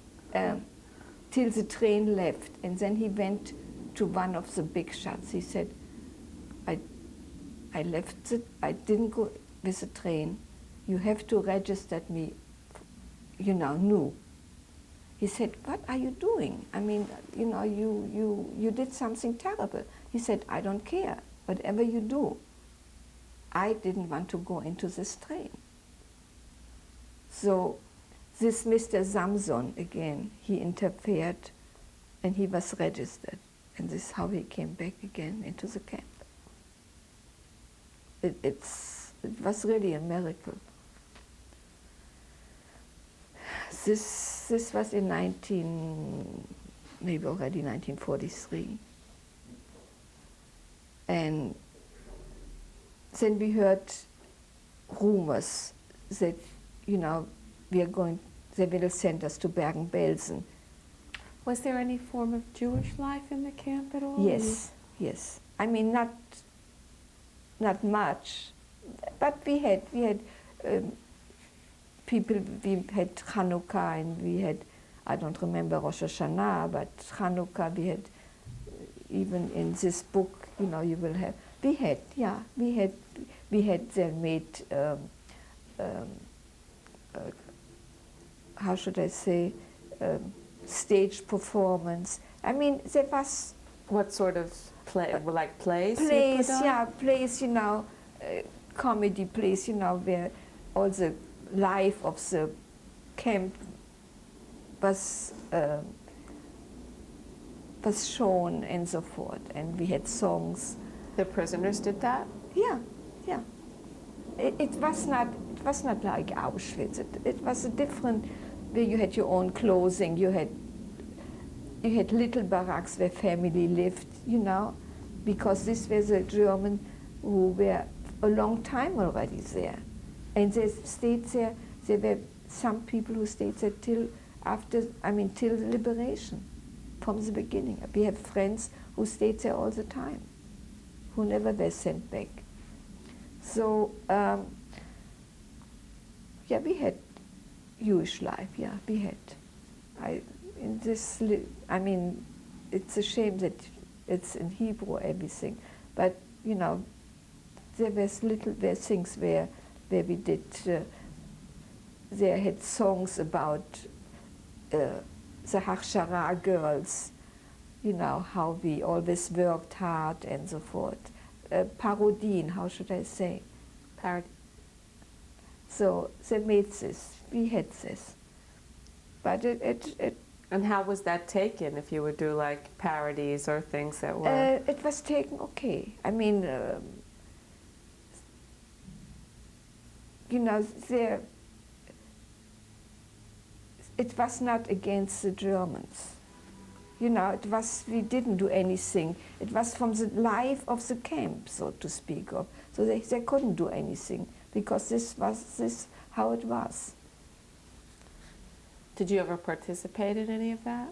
Till the train left, and then he went to one of the big shots. He said, I left it, I didn't go with the train. You have to register me, you know, new. He said, what are you doing? I mean, you know, you did something terrible. He said, I don't care, whatever you do. I didn't want to go into this train. So this Mr. Samson, again, he interfered and he was registered. And this is how he came back again into the camp. It was really a miracle. This was in maybe already 1943. And then we heard rumors that, you know, they will send us to Bergen-Belsen. Was there any form of Jewish life in the camp at all? Yes, yes. I mean, not much, but we had people. We had Hanukkah, and we had, I don't remember Rosh Hashanah, but Hanukkah. We had, even in this book, you know, you will have. We had then made. How should I say? Stage performance. I mean, there was. What sort of play? Like plays? Plays, yeah, plays. You know, comedy plays. You know, where all the life of the camp was shown and so forth, and we had songs. The prisoners did that? Yeah, yeah. It was not like Auschwitz. It was a different. Where you had your own clothing, you had little barracks where family lived, you know, because this was a German who were a long time already there. And they stayed there, there were some people who stayed there till the liberation, from the beginning. We have friends who stayed there all the time, who never were sent back. So, yeah, we had Jewish life, yeah, we had. It's a shame that it's in Hebrew, everything, but, you know, there were things where we did, they had songs about the Hachshara girls, you know, how we always worked hard and so forth. Parodien, how should I say? So they made this. We had this. But it And how was that taken if you would do like parodies or things that were... it was taken okay. I mean, you know, it was not against the Germans. You know, it was, we didn't do anything. It was from the life of the camp, so to speak of. So they couldn't do anything because this was how it was. Did you ever participate in any of that?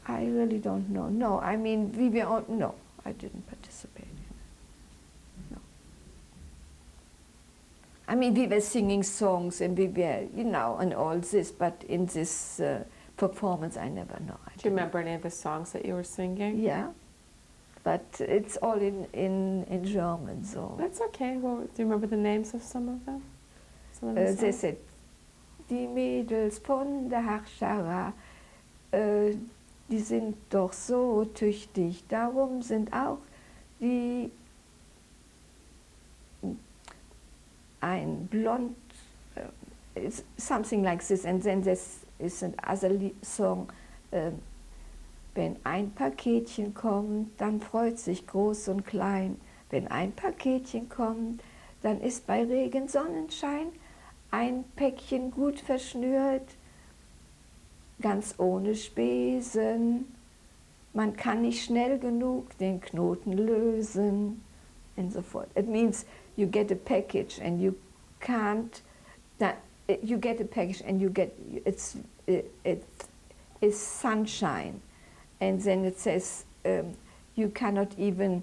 I really don't know. No, I mean, we were all, no, I didn't participate in it. No. I mean, we were singing songs and we were, you know, and all this, but in this performance, I never know. Do you remember any of the songs that you were singing? Yeah, but it's all in German, so. That's okay. Well, do you remember the names of some of them? Some of the They songs? said, die Mädels von der Harschara, die sind doch so tüchtig, darum sind auch die ein blond, it's something like this, and then this is another song, wenn ein Paketchen kommt, dann freut sich groß und klein, wenn ein Paketchen kommt, dann ist bei Regen Sonnenschein ein Päckchen gut verschnürt, ganz ohne Spesen, man kann nicht schnell genug den Knoten lösen, and so forth. It means you get a package and you can't, you get a package and you get, it is sunshine, and then it says you cannot even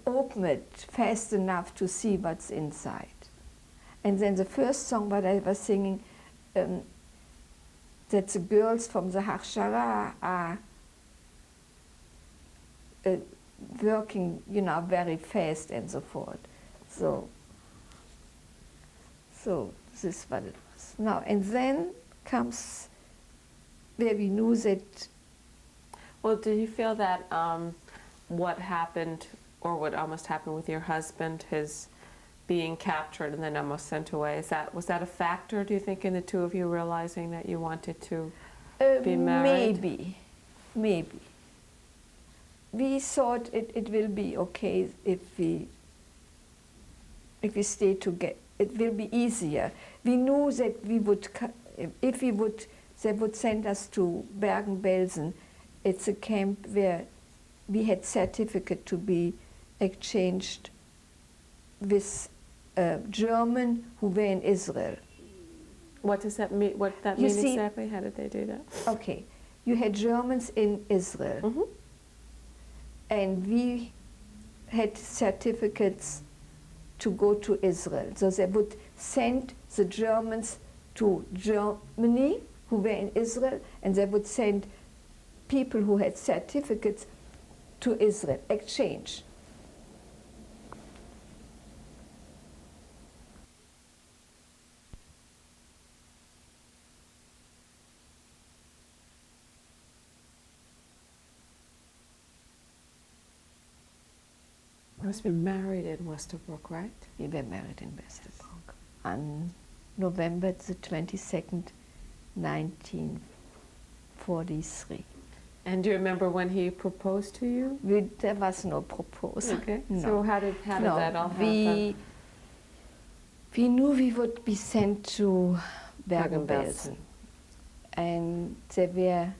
open it fast enough to see what's inside. And then the first song what I was singing, that the girls from the Harshara are working, you know, very fast and so forth. So this is what it was. Now, and then comes where we knew that. Well, did you feel that what happened, or what almost happened with your husband, his being captured and then almost sent away, was that a factor, do you think, in the two of you realizing that you wanted to be married? Maybe. We thought it will be okay if we stay together. It will be easier. We knew that we would, if we would, they would send us to Bergen-Belsen. It's a camp where we had certificate to be exchanged with German who were in Israel. What does that mean? What that You mean see- exactly? How did they do that? Okay, you had Germans in Israel, Mm-hmm. and we had certificates to go to Israel. So they would send the Germans to Germany who were in Israel, and they would send people who had certificates to Israel, exchange. You must have been married in Westerbrook, right? We were married in Westerbork on November the 22nd, 1943. And do you remember when he proposed to you? There was no proposal. Okay. No. So how did that all happen? We knew we would be sent to Bergen-Belsen. Bergen-Belsen. And there were,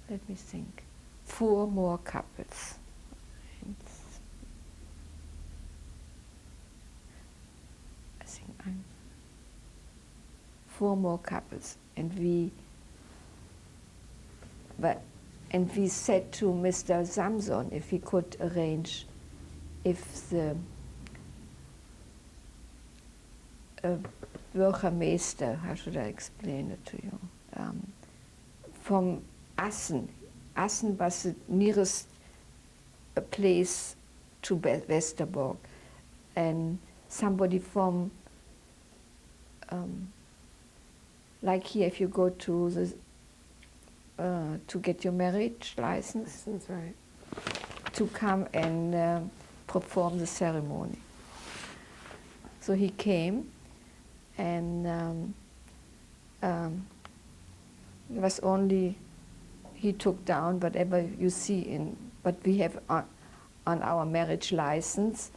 let me think, 4 more couples. And I think 4 more couples. And we said to Mr. Samson if he could arrange, if the Bürgermeister, how should I explain it to you, from Assen was the nearest place to Westerbork, and somebody from, like here, if you go to the to get your marriage license, Right. to come and perform the ceremony. So he came, and it was only, he took down whatever you see in what we have on our marriage license,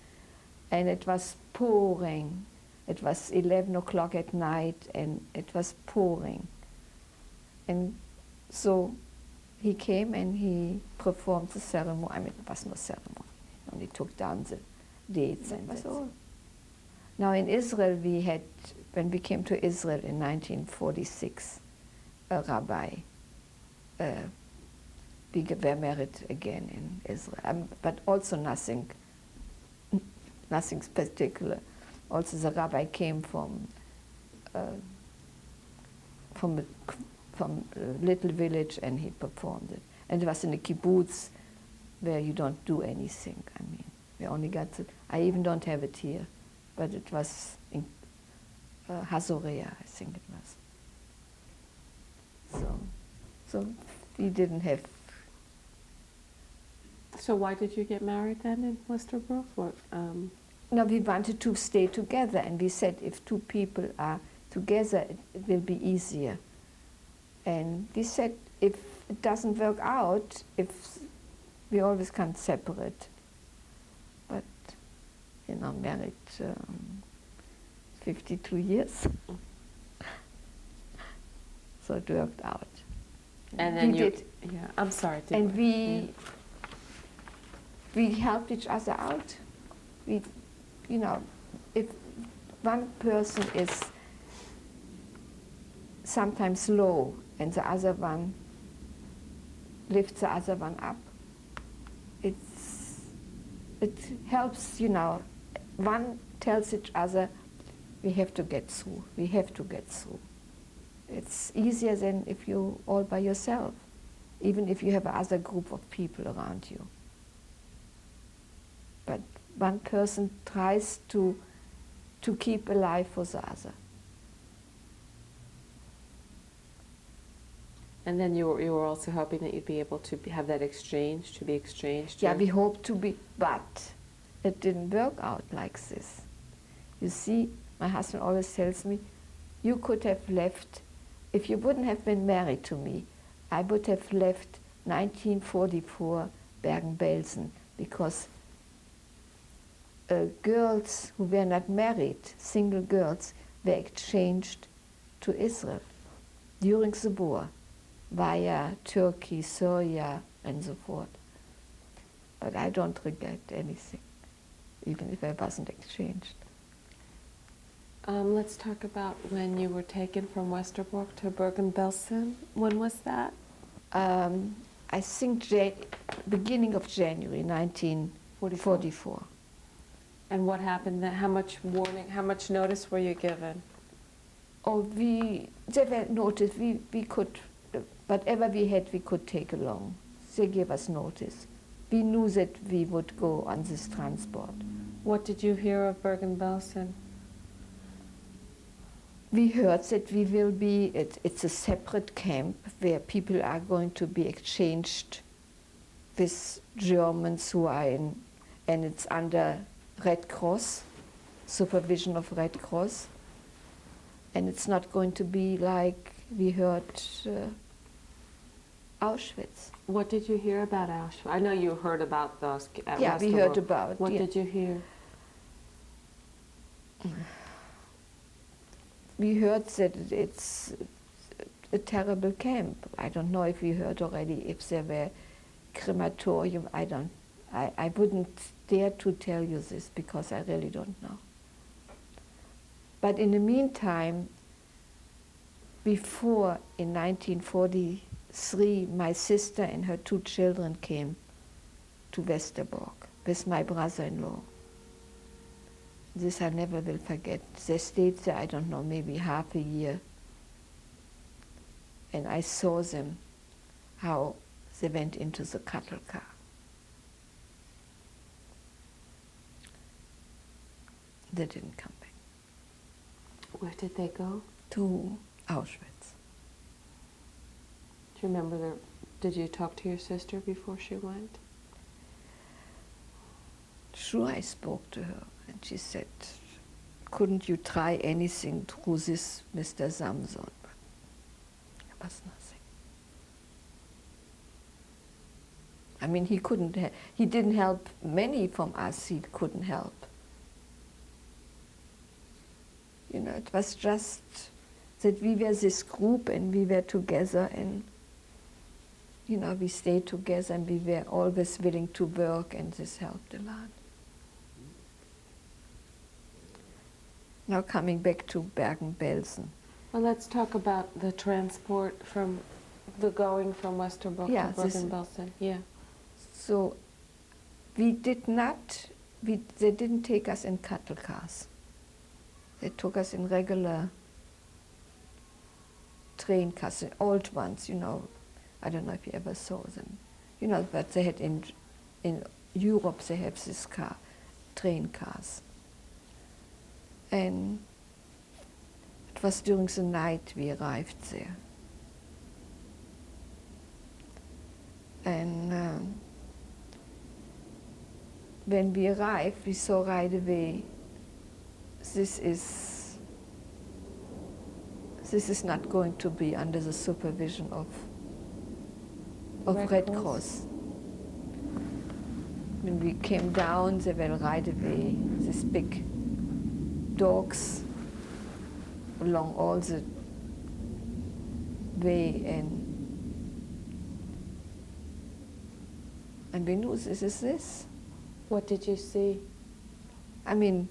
and it was pouring. It was 11 o'clock at night, and it was pouring. And so he came and he performed the ceremony. I mean, it was no ceremony. He only took down the dates, and that's all. Now in Israel, we had, when we came to Israel in 1946, a rabbi. We were married again in Israel, but also nothing particular. Also, the rabbi came from a little village, and he performed it. And it was in a kibbutz where you don't do anything. I mean, we only got to, I even don't have it here, but it was in Hazorea, I think it was. So we didn't have. So why did you get married then in Westerbrook? What, No, we wanted to stay together, and we said if two people are together, it will be easier. And we said if it doesn't work out, if we always can separate. But, you know, married 52 years. So it worked out. and then we you did. Yeah, I'm sorry. And we helped each other out. We, you know, if one person is sometimes low and the other one lifts the other one up, it helps, you know. One tells each other, we have to get through, we have to get through. It's easier than if you're all by yourself, even if you have another group of people around you. But one person tries to keep alive for the other. And then you were also hoping that you'd be able to have that exchange, to be exchanged. Yeah, we hope to be, but it didn't work out like this. You see, my husband always tells me, you could have left, if you wouldn't have been married to me, I would have left 1944 Bergen-Belsen, because girls who were not married, single girls, were exchanged to Israel during the war via Turkey, Syria, and so forth. But I don't regret anything, even if I wasn't exchanged. Let's talk about when you were taken from Westerbrook to Bergen-Belsen. When was that? I think beginning of January 1944. And what happened then? How much warning, how much notice were you given? Oh, they were notice. We could, whatever we had, we could take along. They gave us notice. We knew that we would go on this transport. What did you hear of Bergen-Belsen? We heard that we will be, it's a separate camp where people are going to be exchanged with Germans who are in, and it's under Red Cross, supervision of Red Cross. And it's not going to be like we heard Auschwitz. What did you hear about Auschwitz? I know you heard about those at Yeah, we heard about. What did you hear? We heard that it's a terrible camp. I don't know if we heard already if there were crematorium. I wouldn't dare to tell you this because I really don't know. But in the meantime, before in 1943, my sister and her two children came to Westerbork with my brother-in-law. This I never will forget. They stayed there, I don't know, maybe half a year. And I saw them, how they went into the cattle car. They didn't come back. Where did they go? To Auschwitz. Do you remember did you talk to your sister before she went? Sure, I spoke to her, and she said, couldn't you try anything through this Mr. Samson? There was nothing. I mean, he didn't help many from us, he couldn't help. You know, it was just that we were this group and we were together, and you know, we stayed together and we were always willing to work, and this helped a lot. Now coming back to Bergen-Belsen. Well, let's talk about the transport from the going from Westerbroek to Bergen-Belsen. Yeah. So we did not, they didn't take us in cattle cars. They took us in regular train cars, old ones, you know. I don't know if you ever saw them. You know, but they had in Europe, they have this train cars. And it was during the night we arrived there. And when we arrived, we saw right away, this is not going to be under the supervision of Red Cross. When we came down, they were right away, these big dogs along all the way, and we knew this is this. What did you see? I mean,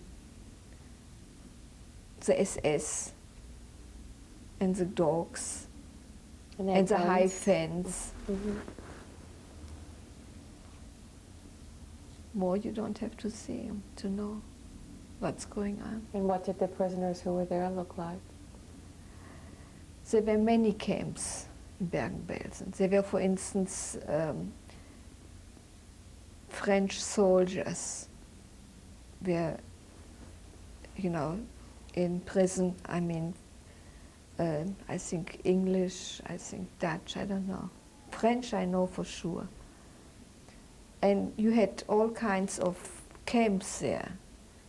the SS and the dogs and the high fence. Mm-hmm. More you don't have to see to know what's going on. And what did the prisoners who were there look like? There were many camps in Bergen-Belsen. There were, for instance, French soldiers were, you know, in prison. I mean, I think English, I think Dutch, I don't know. French I know for sure. And you had all kinds of camps there.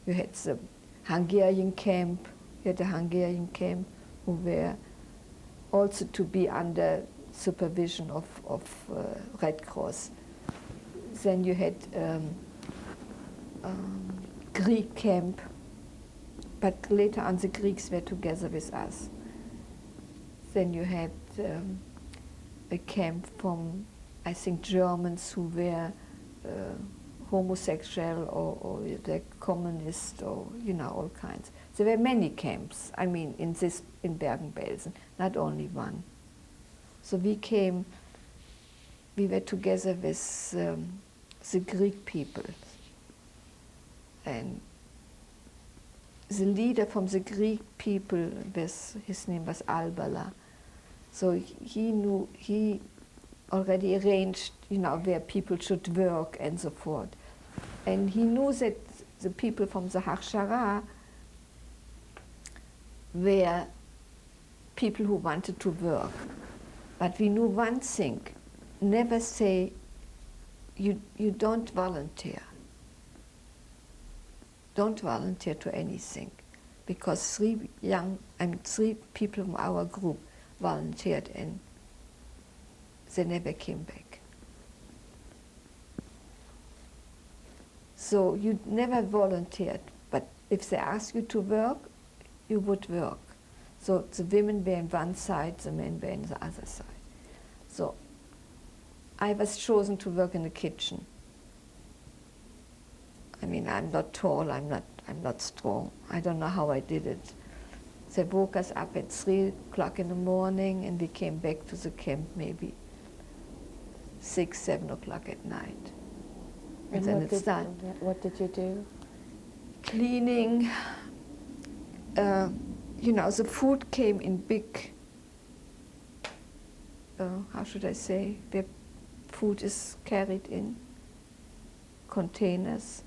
You had the Hungarian camp, you had the Hungarian camp who were also to be under supervision of Red Cross. Then you had Greek camp, but later on the Greeks were together with us. Then you had a camp from, I think, Germans who were homosexual or the communist, or you know, all kinds. There were many camps. I mean, in Bergen-Belsen, not only one. So we were together with the Greek people, and the leader from the Greek people his name was Albala. So he already arranged, you know, where people should work and so forth. And he knew that the people from the Hachshara were people who wanted to work. But we knew one thing, never say, you don't volunteer. Don't volunteer to anything. Because three people from our group volunteered and they never came back. So you never volunteered, but if they asked you to work, you would work. So the women were on one side, the men were on the other side. So I was chosen to work in the kitchen. I mean, I'm not tall, I'm not strong. I don't know how I did it. They woke us up at 3 o'clock in the morning, and we came back to the camp maybe 6, 7 o'clock at night. And then it's done. What did you do? Cleaning. You know, the food came in big, how should I say, where food is carried in containers.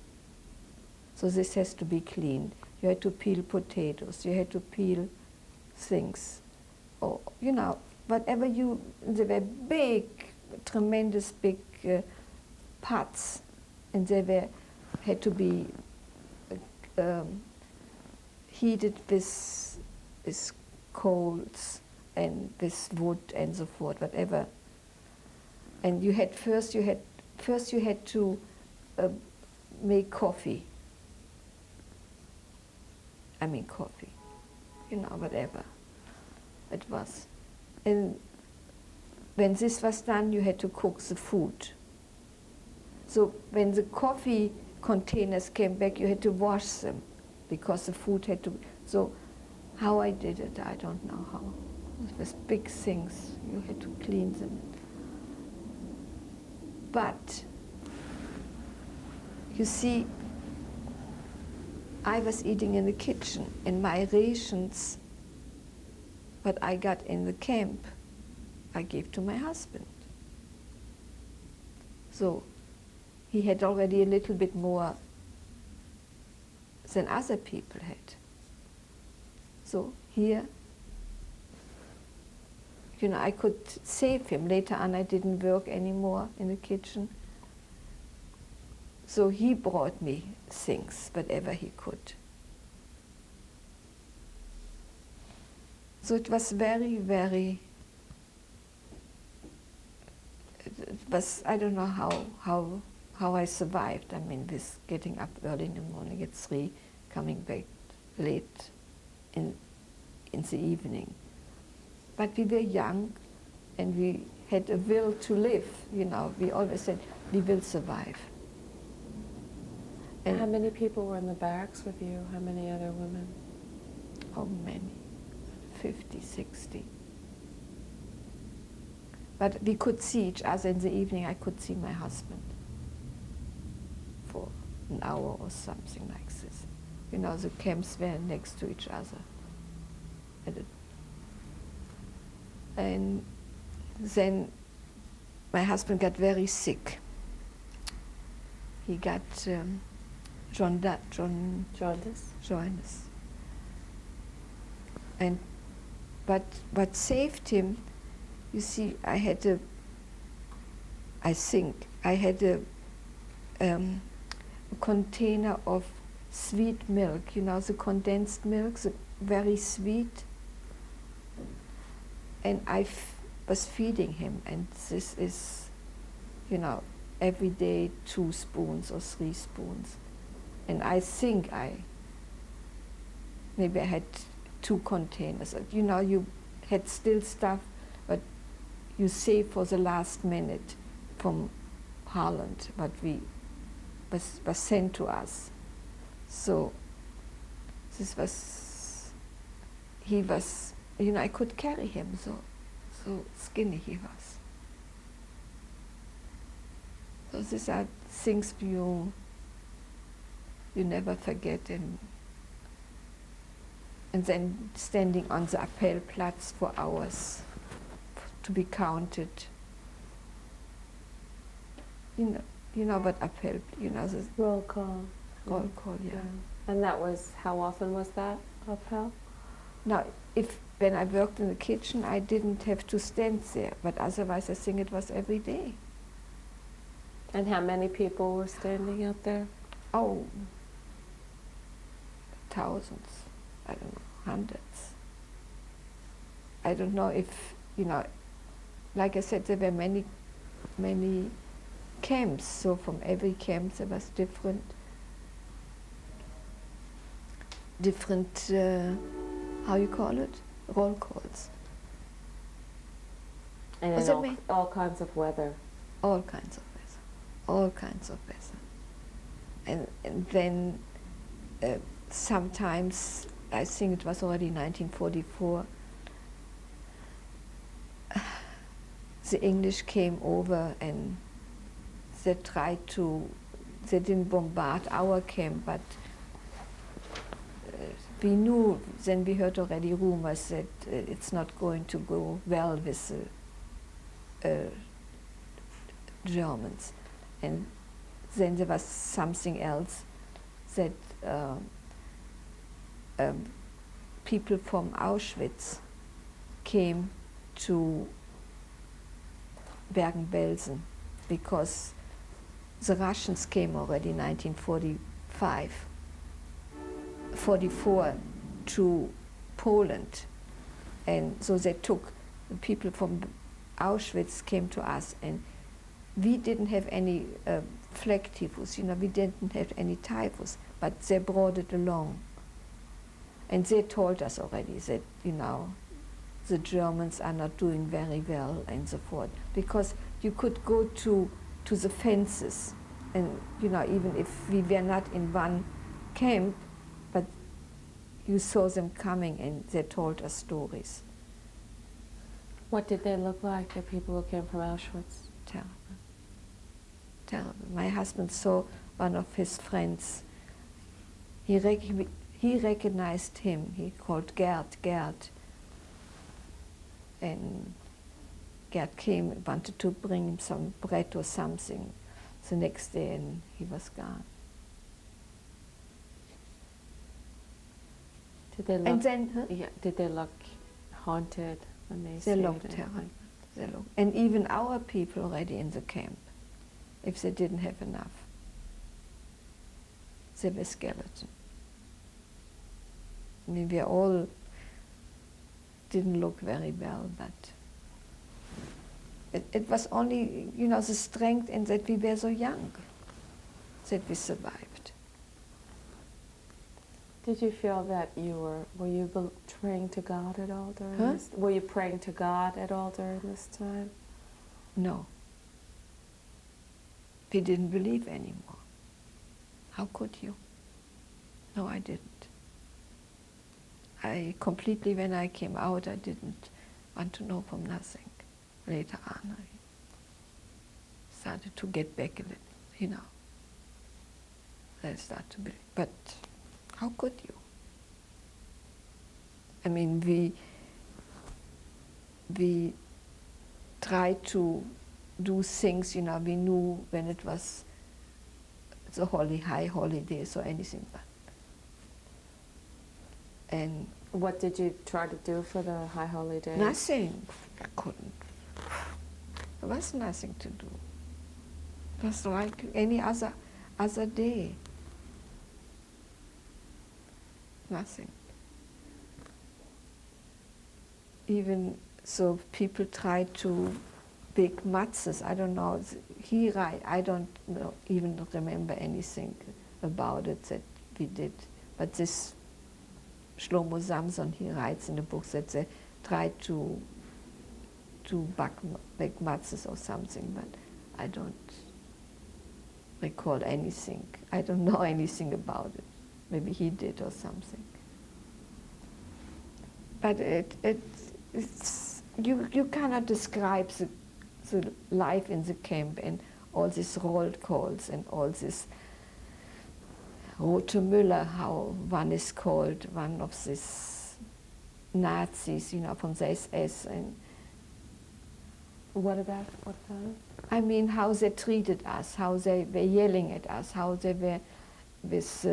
So this has to be cleaned. You had to peel potatoes, you had to peel things. Or, you know, whatever they were big, tremendous big pots. And they were had to be heated with coals and with wood and so forth, whatever. And you had first you had to make coffee. I mean coffee, you know, whatever it was. And when this was done, you had to cook the food. So when the coffee containers came back, you had to wash them because the food had to. So how I did it, I don't know how. It was big things. You had to clean them. But you see, I was eating in the kitchen, and my rations, what I got in the camp, I gave to my husband. So he had already a little bit more than other people had. So here, you know, I could save him. Later on, I didn't work anymore in the kitchen. So he brought me things, whatever he could. So it was very, very, it was, I don't know how I survived. I mean, with getting up early in the morning at 3, coming back late in the evening. But we were young, and we had a will to live, you know. We always said, we will survive. And how many people were in the barracks with you? How many other women? Oh, many. 50, 60. But we could see each other in the evening. I could see my husband for an hour or something like this. You know, the camps were next to each other. And then my husband got very sick. He got jaundice. And but what saved him, you see, I think I had a container of sweet milk, you know, the condensed milk, the very sweet. And I was feeding him, and this is, you know, every day 2 spoons or 3 spoons. And I think maybe I had 2 containers. You know, you had still stuff, but you save for the last minute from Holland, what was sent to us. So this was, he was, you know, I could carry him, so skinny he was. So these are things you never forget, and then standing on the Appellplatz for hours to be counted. You know what Appell, you know, the Roll call. roll call, yeah. And that was, how often was that, Appell? Now, when I worked in the kitchen, I didn't have to stand there, but otherwise I think it was every day. And how many people were standing out there? Oh, thousands, I don't know, hundreds. I don't know if, you know, like I said, there were many camps, so from every camp there was different, how you call it? Roll calls. And in all kinds of weather. All kinds of weather. All kinds of weather. And then sometimes, I think it was already 1944, the English came over and they didn't bombard our camp, but we knew, then we heard already rumors that it's not going to go well with the Germans. And then there was something else, that people from Auschwitz came to Bergen-Belsen because the Russians came already in 1945, 44 to Poland, and so they took the people from Auschwitz came to us, and we didn't have any flag typhus, we didn't have any typhus, but they brought it along. And they told us already that, the Germans are not doing very well and so forth, because you could go to the fences, and even if we were not in one camp, but you saw them coming and they told us stories. What did they look like, the people who came from Auschwitz? Terrible. Terrible. My husband saw one of his friends. He recognized him. He called Gerd. And Gerd came, wanted to bring him some bread or something the next day, and he was gone. Did they look, and then, did they look haunted when they looked terrible. They looked, and even our people already in the camp, if they didn't have enough, they were skeleton. I mean, we all didn't look very well, but it was only, the strength and that we were so young that we survived. Did you feel that were you praying to God at all during this? Were you praying to God at all during this time? No. We didn't believe anymore. How could you? No, I didn't. I completely, when I came out, I didn't want to know from nothing. Later on, I started to get back a little, I started to believe. But how could you? I mean, we tried to do things, we knew when it was the high holidays or anything, but. And what did you try to do for the high holidays? Nothing. I couldn't. There was nothing to do. It was like any other day. Nothing. Even so, people tried to bake matzahs. I don't know. I don't even remember anything about it that we did. But this Shlomo Samson, he writes in the book that they tried to bake matzahs or something, but I don't recall anything. I don't know anything about it. Maybe he did or something. But it's you cannot describe the life in the camp and all these roll calls and all this Rote Müller, how one is called, one of these Nazis, from the SS. And what kind? I mean, how they treated us, how they were yelling at us, how they were with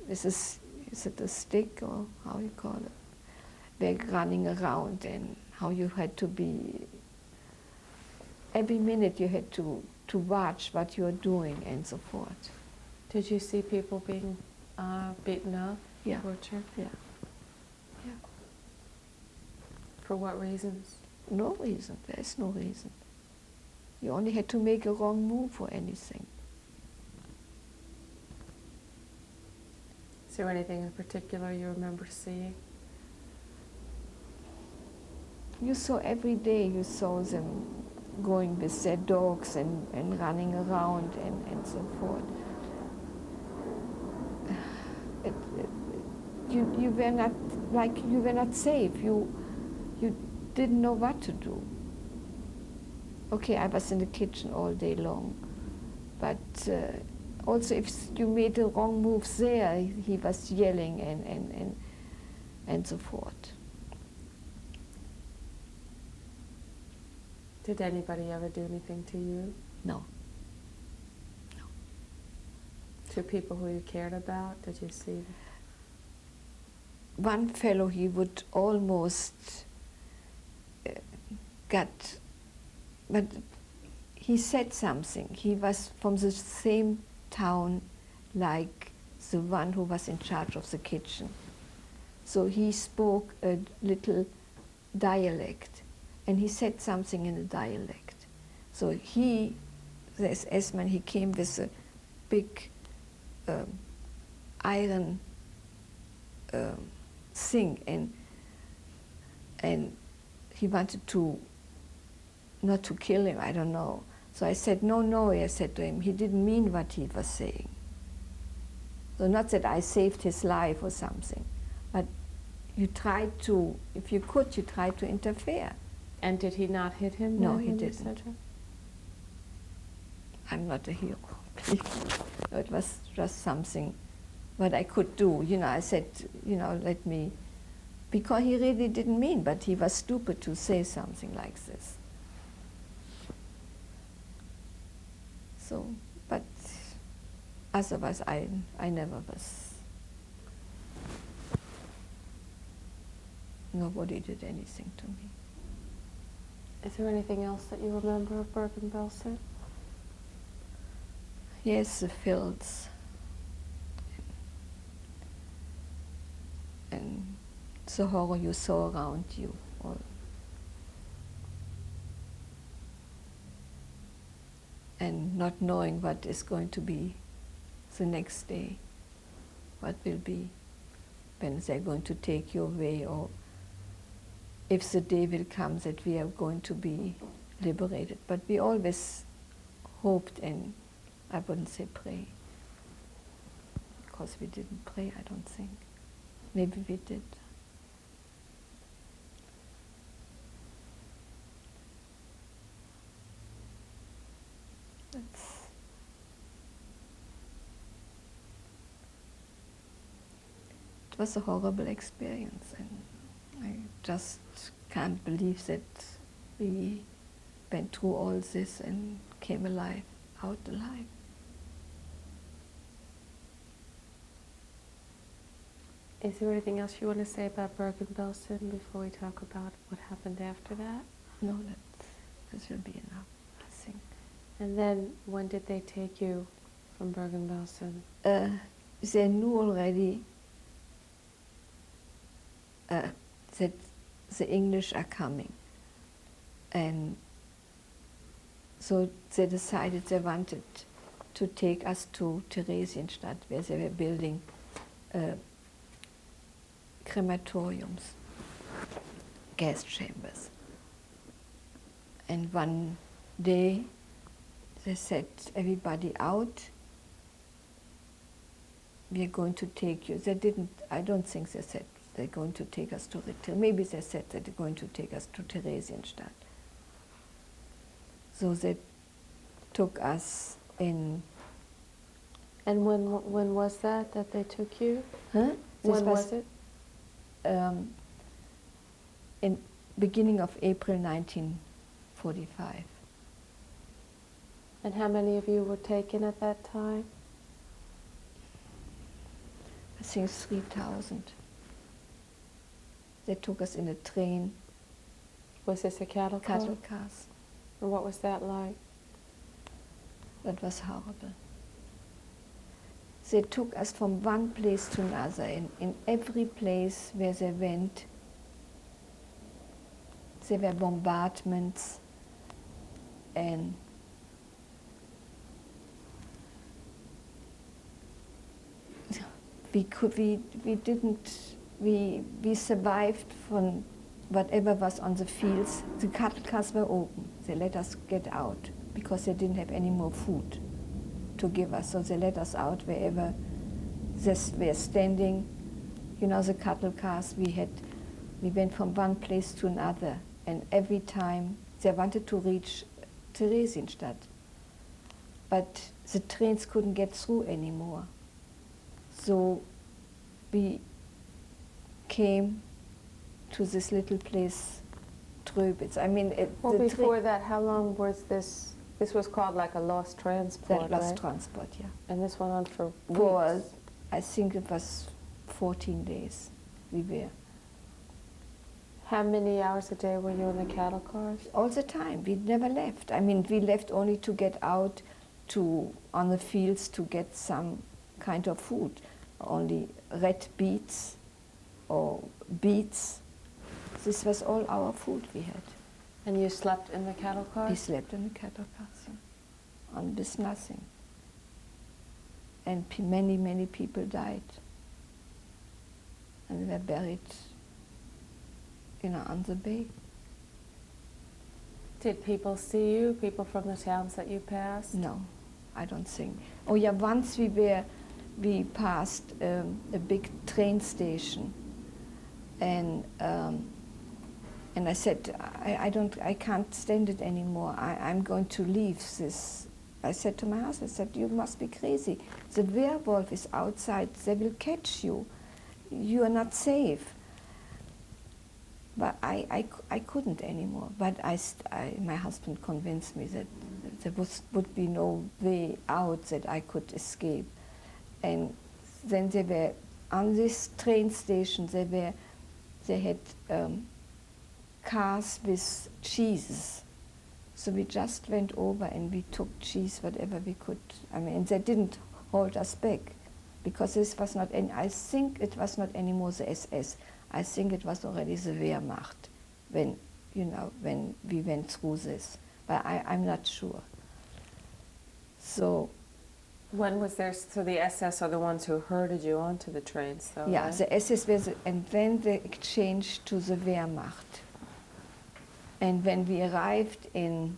is it a stick or how you call it? They're running around, and how you had to be, every minute you had to watch what you're doing and so forth. Did you see people being beaten up, Yeah. tortured? Yeah. For what reasons? No reason. There is no reason. You only had to make a wrong move or anything. Is there anything in particular you remember seeing? You saw every day, you saw them going with their dogs and running around and so forth. You were not safe. You didn't know what to do. Okay, I was in the kitchen all day long, but also if you made the wrong move there, he was yelling and so forth. Did anybody ever do anything to you? No. To people who you cared about? Did you see them? One fellow, he would almost but he said something. He was from the same town like the one who was in charge of the kitchen. So he spoke a little dialect, and he said something in a dialect. So he, the SS man, he came with a big iron thing, and he wanted to, not to kill him, I don't know. So I said, no, I said to him, he didn't mean what he was saying. So not that I saved his life or something, but you tried to, if you could, you tried to interfere. And did he not hit him? No, then he when you didn't. said that? I'm not a hero, please. No, it was just something what I could do. You know, I said, you know, let me, because he really didn't mean, but he was stupid to say something like this. So, but otherwise I never was, nobody did anything to me. Is there anything else that you remember of Bergen-Belsen? Yes, the fields. And the horror you saw around you. And not knowing what is going to be the next day, what will be, when they're going to take you away, or if the day will come that we are going to be liberated. But we always hoped, and I wouldn't say pray, because we didn't pray, I don't think. Maybe we did. It was a horrible experience, and I just can't believe that we went through all this and came out alive. Is there anything else you want to say about Bergen-Belsen before we talk about what happened after that? No, this will be enough, I think. And then when did they take you from Bergen-Belsen? They knew already that the English are coming. And so they decided they wanted to take us to Theresienstadt, where they were building crematoriums, gas chambers. And one day they said, everybody out, we are going to take you. They didn't, I don't think they said they're going to take us to maybe they said that they're going to take us to Theresienstadt. So they took us in. And when was that they took you? Huh? When was it? In beginning of April 1945. And how many of you were taken at that time? I think 3,000. They took us in a train. Was this a cattle car? Cattle cars. And what was that like? That was horrible. They took us from one place to another. In every place where they went, there were bombardments, and we survived from whatever was on the fields. The cattle cars were open. They let us get out because they didn't have any more food to give us. So they let us out wherever they were standing. You know, the cattle cars, we went from one place to another, and every time they wanted to reach Theresienstadt, but the trains couldn't get through anymore. So we came to this little place, Tröbitz. I mean, well, before that, how long was this? This was called like a lost transport, That lost right? transport, yeah. And this went on for weeks? For, I think it was 14 days we were. How many hours a day were you in the cattle cars? All the time. We never left. I mean, we left only to get out on the fields to get some kind of food. Only red beets or beets. This was all our food we had. And you slept in the cattle cars? We slept in the cattle cars, yeah. On this nothing. And many, many people died. And they were buried, on the bay. Did people see you, people from the towns that you passed? No, I don't think. Oh yeah, once we passed a big train station, and I said, I can't stand it anymore. I'm going to leave this. I said to my husband, I said, you must be crazy. The werewolf is outside. They will catch you. You are not safe. But I couldn't anymore. But my husband convinced me that there would be no way out, that I could escape. And then they were on this train station. They had cars with cheeses. So we just went over and we took cheese, whatever we could. I mean, they didn't hold us back, because this was not any. I think it was not anymore the SS. I think it was already the Wehrmacht when we went through this. But I'm not sure. So. When was there? So the SS are the ones who herded you onto the trains, though. Yeah, right? the SS was, and then they changed to the Wehrmacht. And when we arrived in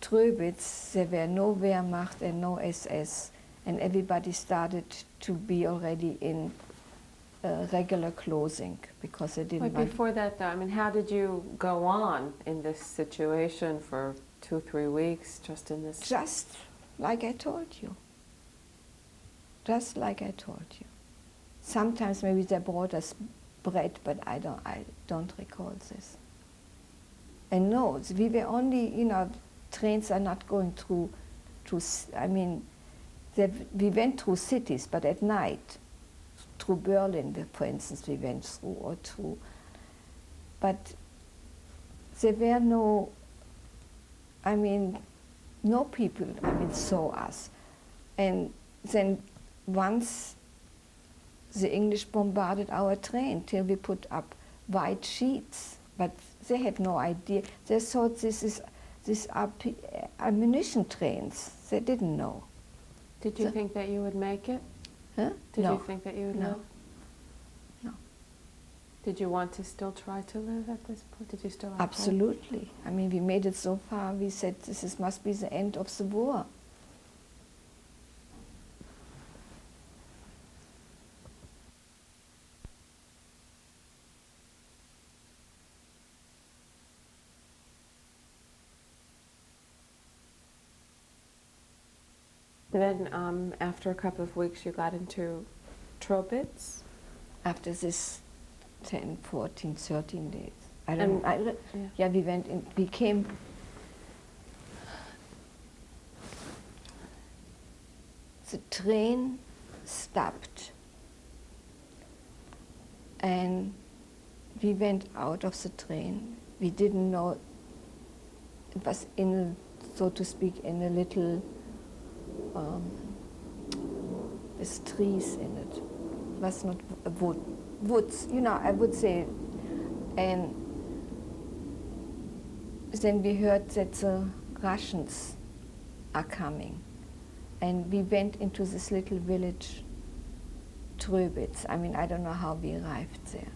Tröbitz, there were no Wehrmacht and no SS, and everybody started to be already in regular clothing, because they didn't. But before that, though, I mean, how did you go on in this situation for 2-3 weeks, just in this? Just like I told you. Just like I told you. Sometimes maybe they brought us bread, but I don't recall this. And no, we were only, trains are not going through, I mean, we went through cities, but at night, through Berlin, for instance, we went through, or through, but there were no, no people, saw us. And then once the English bombarded our train till we put up white sheets, but they had no idea. They thought these are ammunition trains. They didn't know. Did you think that you would make it? Huh? Did No. you think that you would live? No. Did you want to still try to live at this point? Did you still have hope? Absolutely. We made it so far. We said this must be the end of the war. Then after a couple of weeks you got into Tröbitz? After this 10, 14, 13 days. Yeah. We went in, we came, the train stopped and we went out of the train. We didn't know, it was so to speak, in a little, with trees in it. It was not woods, I would say. And then we heard that the Russians are coming. And we went into this little village, Tröbitz. I don't know how we arrived there.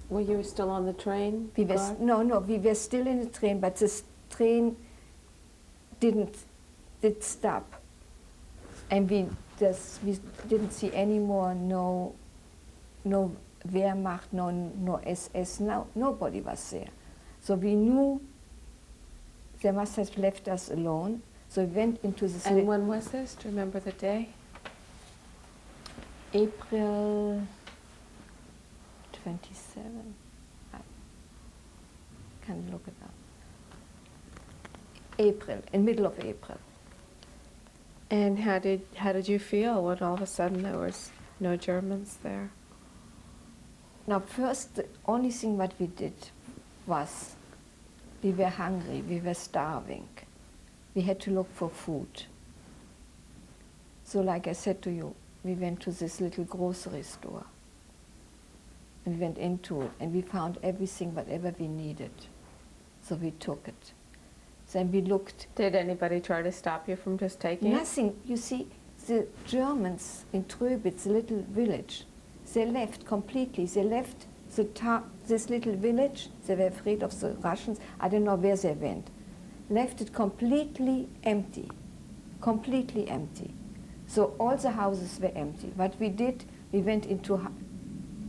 Were you still on the train? We were still in the train, but this train did stop. And we didn't see any more, no Wehrmacht, no SS, nobody was there. So we knew they must have left us alone. So we went into this. And when was this? Do you remember the day? April 27. I can look it up. April, in middle of April. And how did you feel when all of a sudden there was no Germans there? Now first, the only thing what we did was, we were hungry, we were starving. We had to look for food. So like I said to you, we went to this little grocery store. And we went into it, and we found everything, whatever we needed. So we took it. Then we looked. Did anybody try to stop you from just taking it? Nothing. You see, the Germans in Tröbitz, a little village, they left completely. They left this little village. They were afraid of the Russians. I don't know where they went. Left it completely empty. Completely empty. So all the houses were empty. What we did, we went into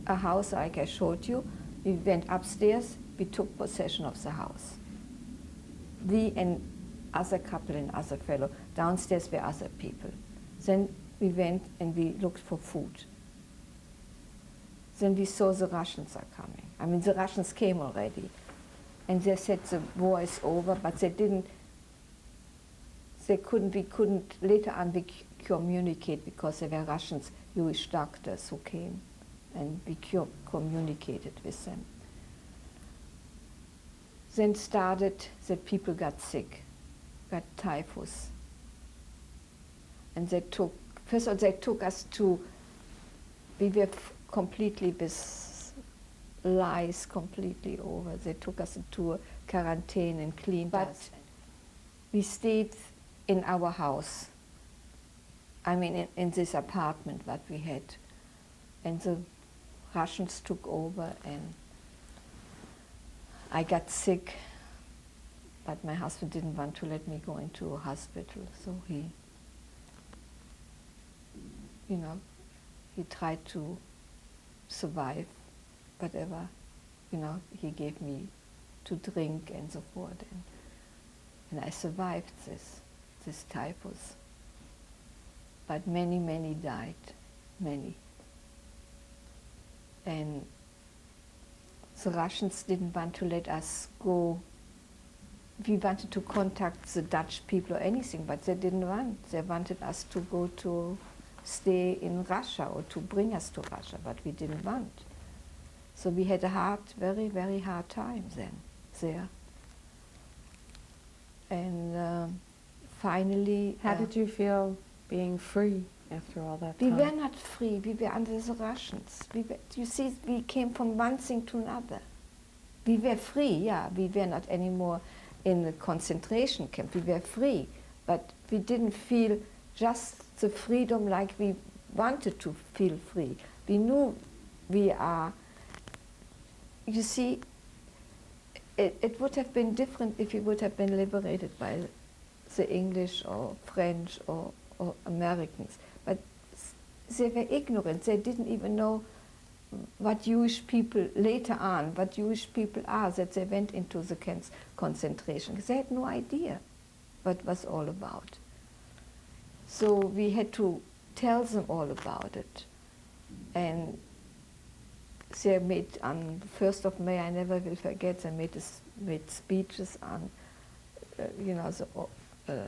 a house like I showed you. We went upstairs. We took possession of the house. We and other couple and other fellow. Downstairs were other people. Then we went and we looked for food. Then we saw the Russians are coming. I mean, the Russians came already. And they said the war is over, but they didn't, we couldn't, later on we communicate because there were Russians, Jewish doctors who came, and we communicated with them. Then started that people got sick, got typhus. And they took, first of all, they took us to, we were completely with lice completely over. They took us into a quarantine and cleaned us. We stayed in our house. I mean, in this apartment that we had. And the Russians took over, and I got sick, but my husband didn't want to let me go into a hospital, so he, you know, he tried to survive whatever, you know, he gave me to drink and so forth, and I survived this typhus. But many, many died, many. And the Russians didn't want to let us go. We wanted to contact the Dutch people or anything, but they didn't want. They wanted us to go to stay in Russia or to bring us to Russia, but we didn't want. So we had a hard, very, very hard time then, there. And finally... How did you feel being free after all that We time? were not free, we were under the Russians. You see, we came from one thing to another. We were free, yeah, we were not anymore in the concentration camp, we were free, but we didn't feel just the freedom like we wanted to feel free. We knew we are, you see, it would have been different if we would have been liberated by the English or French or Americans. But they were ignorant. They didn't even know what Jewish people, later on, what Jewish people are, that they went into the concentration. They had no idea what it was all about. So we had to tell them all about it. And they made, on the 1st of May, I never will forget, they made speeches on, you know, the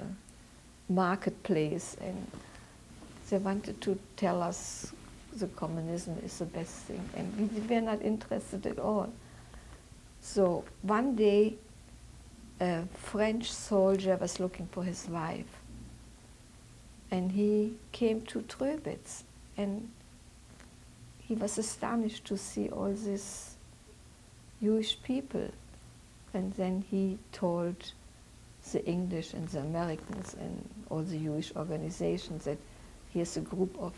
marketplace, and they wanted to tell us the communism is the best thing, and we were not interested at all. So one day, a French soldier was looking for his wife, and he came to Tröbitz, and he was astonished to see all these Jewish people. And then he told the English and the Americans and all the Jewish organizations that here's a group of,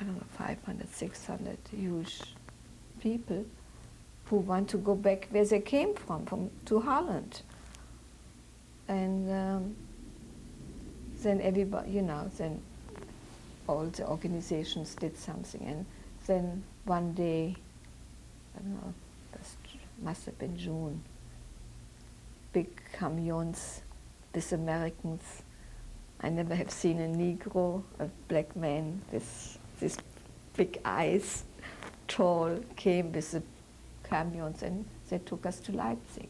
I don't know, 500, 600 Jewish people who want to go back where they came from to Holland. And then everybody, you know, then all the organizations did something. And then one day, I don't know, that must have been June, big camions with Americans. I never have seen a Negro, a black man with these big eyes, tall, came with the camions, and they took us to Leipzig.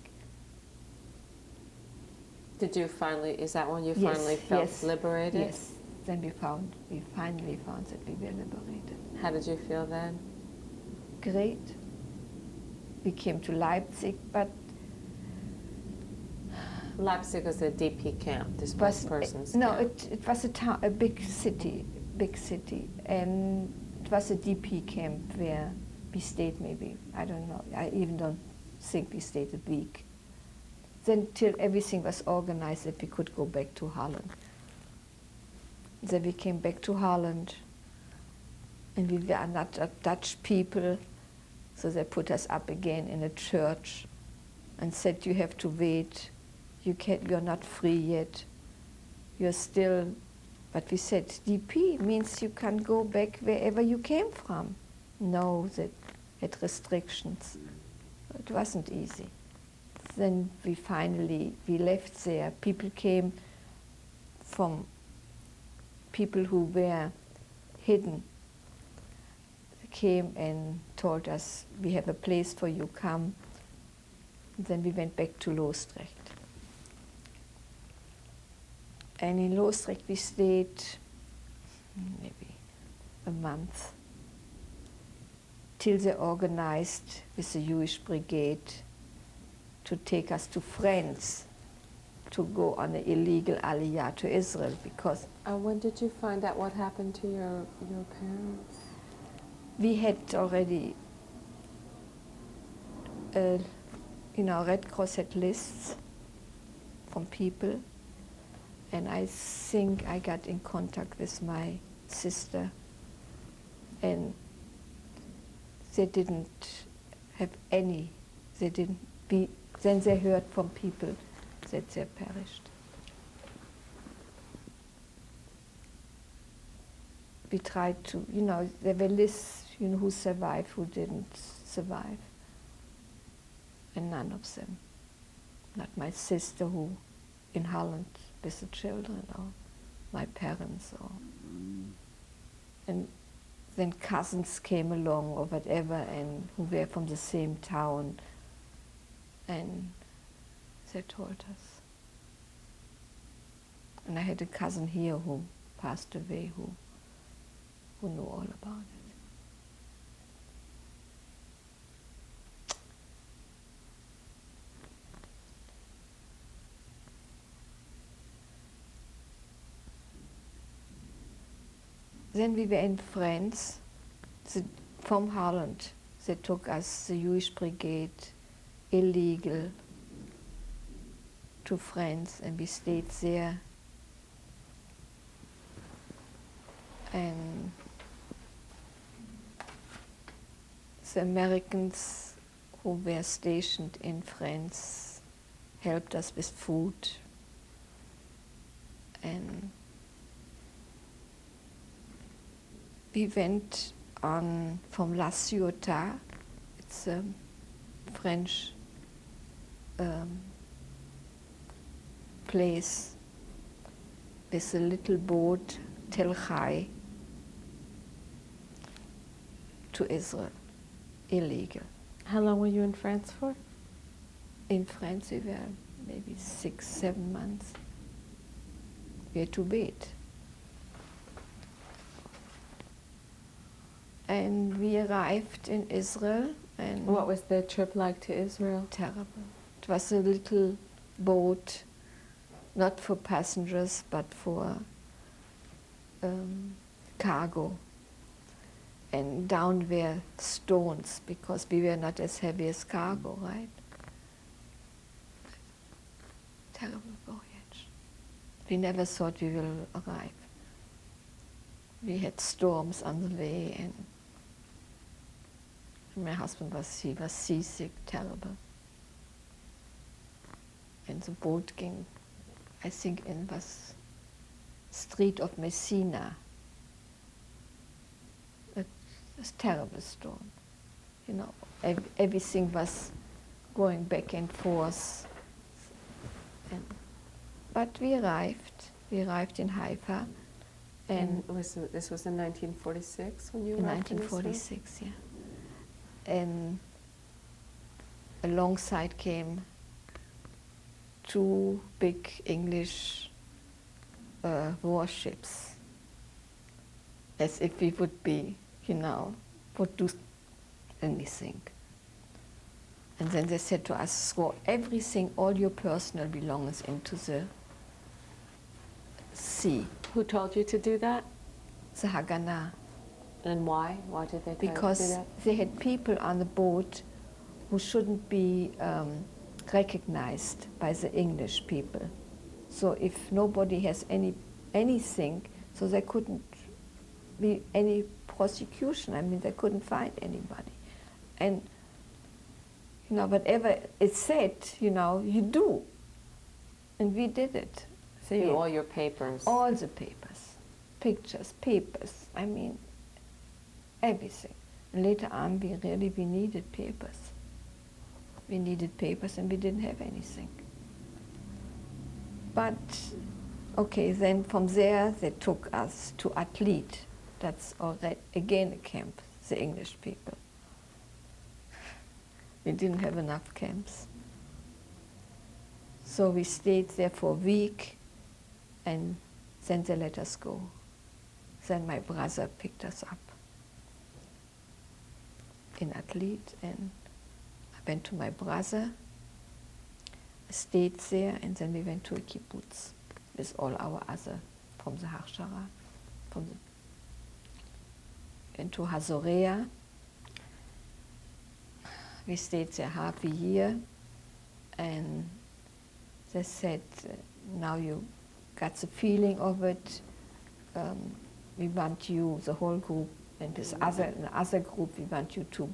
Did you finally, is that when you Yes, finally felt yes, liberated? Yes, then we finally found that we were liberated. How did you feel then? great. We came to Leipzig, but Leipzig is a DP camp, displaced persons no, camp. it was a town, a big city, and it was a DP camp where we stayed maybe, I don't know, I even don't think we stayed a week. Then till everything was organized that we could go back to Holland. Then we came back to Holland, and we were not Dutch people, so they put us up again in a church and said, you have to wait, you're not free yet, you're still, but we said, DP means you can go back wherever you came from. No, they had restrictions. It wasn't easy. Then we left there. People came from people who were hidden, came and told us, we have a place for you, come. Then we went back to Loosdrecht. And in Loosdrecht we stayed maybe a month till they organized with the Jewish Brigade to take us to France to go on an illegal aliyah to Israel, because When did you find out what happened to your parents? we had already, Red Cross had lists from people, and I think I got in contact with my sister, and they didn't have any, then they heard from people that they perished. We tried to, there were lists, who survived, who didn't survive. And none of them. Not my sister who in Holland with the children, or my parents, and then cousins came along or whatever, and who were from the same town, and they told us. And I had a cousin here who passed away, who knew all about it. Then we were in France, from Holland. They took us, the Jewish Brigade, illegal to France, and we stayed there. And the Americans who were stationed in France helped us with food, and we went on from La Ciotat, it's a French place, with a little boat, Tel Chai, to Israel, illegal. How long were you in France for? In France we were maybe 6-7 months. We had to wait. And we arrived in Israel, and What was the trip like to Israel? terrible. It was a little boat, not for passengers, but for cargo. And down were stones, because we were not as heavy as cargo, right? Terrible voyage. We never thought we will arrive. We had storms on the way, and my husband was seasick, terrible. And the boat ging, I think, in was Street of Messina. It was a terrible storm. Everything was going back and forth. But we arrived. We arrived in Haifa. And this was in 1946 when you in arrived in 1946, yeah. And alongside came 2 big English warships, as if we would be, would do anything. And then they said to us, throw everything, all your personal belongings into the sea, Who told you to do that? the Haganah. And why? Why did they tell you to do Because that? they had people on the boat who shouldn't be recognized by the English people. So if nobody has anything, so there couldn't be any prosecution. I mean, they couldn't find anybody. And, you know, whatever it said, you know, you do. And we did it. So you all your papers. All the papers, pictures, papers, I mean, everything. And later on, we needed papers. We needed papers and we didn't have anything. But, okay, then from there they took us to Athlete. That's already, again, a camp, the English people. We didn't have enough camps. So we stayed there for a week and then they let us go. Then my brother picked us up in Athlete and I went to my brother, stayed there, and then we went to a kibbutz with all our other from the Hachshara, and to Hazorea. We stayed there half a year, and they said, now you got the feeling of it, we want you, the whole group, and this other group, we want you to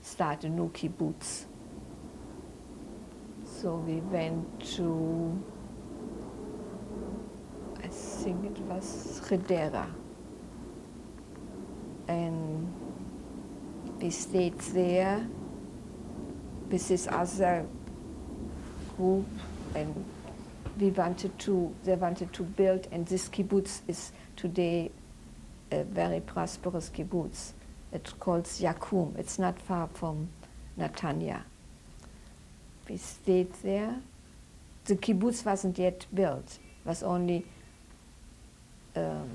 start a new kibbutz. So we went to, I think it was Hedera. And we stayed there with this other group, and they wanted to build, and this kibbutz is today a very prosperous kibbutz. It's called Yakum. It's not far from Netanya. We stayed there. The kibbutz wasn't yet built. It was only the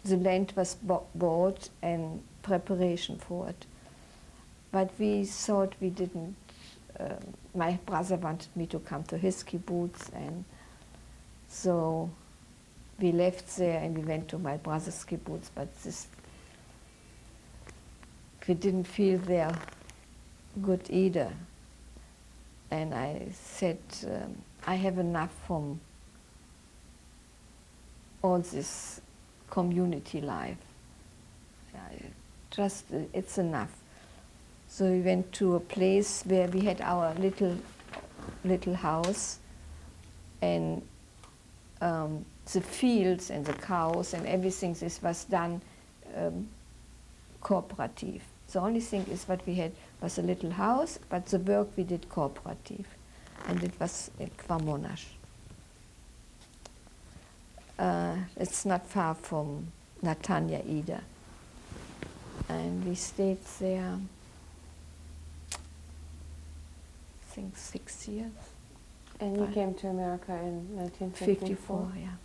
land was bought and preparation for it. But we thought we didn't, my brother wanted me to come to his kibbutz, and so we left there and we went to my brother's kibbutz, but we didn't feel there good either. And I said, I have enough from all this community life. It's enough. So we went to a place where we had our little house, and the fields and the cows and everything, this was done cooperative. The only thing is what we had was a little house, but the work we did cooperative, and it was at Monash. It's not far from Netanya either. And we stayed there, I think 6 years. And you came to America in 1954? 54, yeah.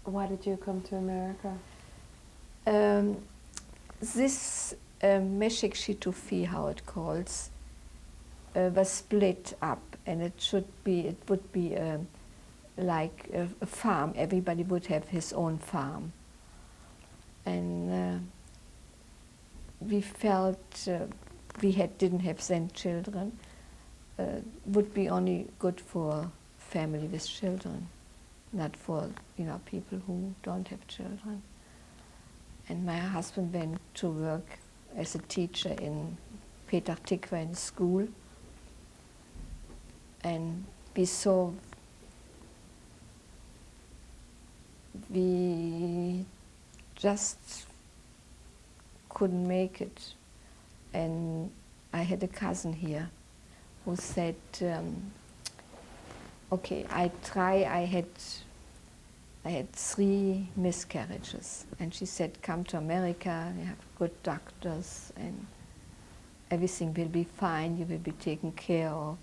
Why did you come to America? This Meshek Shitufi, how it calls, was split up, and it would be like a farm. Everybody would have his own farm. And we felt we didn't have then children. Would be only good for family with children, not for people who don't have children. And my husband went to work as a teacher in Petah Tikva in school, and we just couldn't make it. And I had a cousin here who said, okay, I had 3 miscarriages, and she said, come to America, you have good doctors, and everything will be fine, you will be taken care of,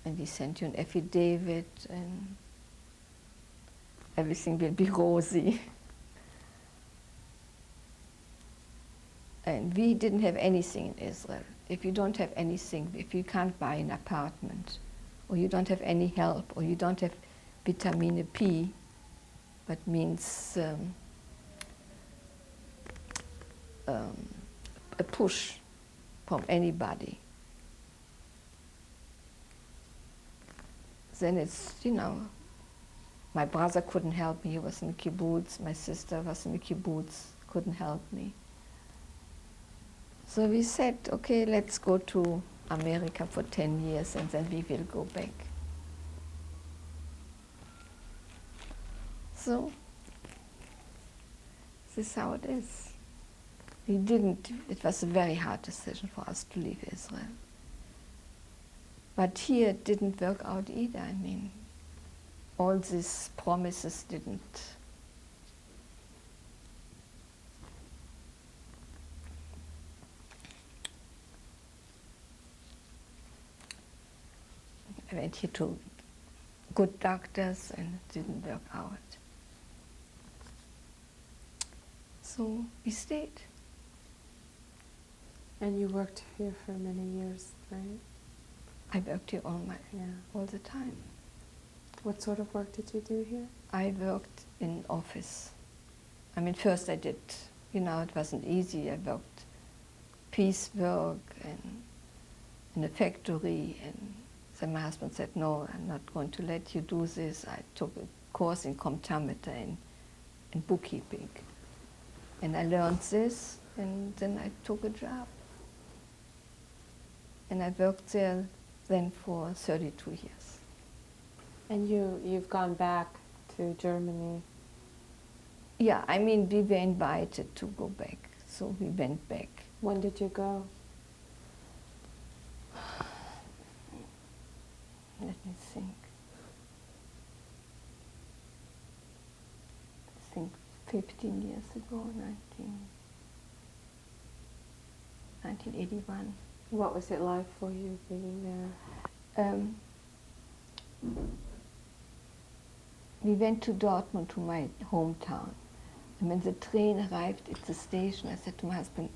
and we sent you an affidavit, and everything will be rosy. And we didn't have anything in Israel. If you don't have anything, if you can't buy an apartment, or you don't have any help, or you don't have vitamin P, that means a push from anybody, then it's, you know, my brother couldn't help me, he was in the kibbutz, my sister was in the kibbutz, couldn't help me. So we said, okay, let's go to America for 10 years and then we will go back. So, this is how it is. It was a very hard decision for us to leave Israel. But here it didn't work out either. I mean, all these promises didn't. I went here to good doctors and it didn't work out. So we stayed. And you worked here for many years, right? I worked here all the time. What sort of work did you do here? I worked in office. I mean, first I did, you know, it wasn't easy. I worked piecework and in a factory, and then my husband said, no, I'm not going to let you do this. I took a course in comptometer and bookkeeping. And I learned this, and then I took a job. And I worked there then for 32 years. And you've gone back to Germany. Yeah, I mean, we were invited to go back, so we went back. When did you go? Let me think. I think 15 years ago, 1981. What was it like for you being there? We went to Dortmund, to my hometown. And when the train arrived at the station, I said to my husband,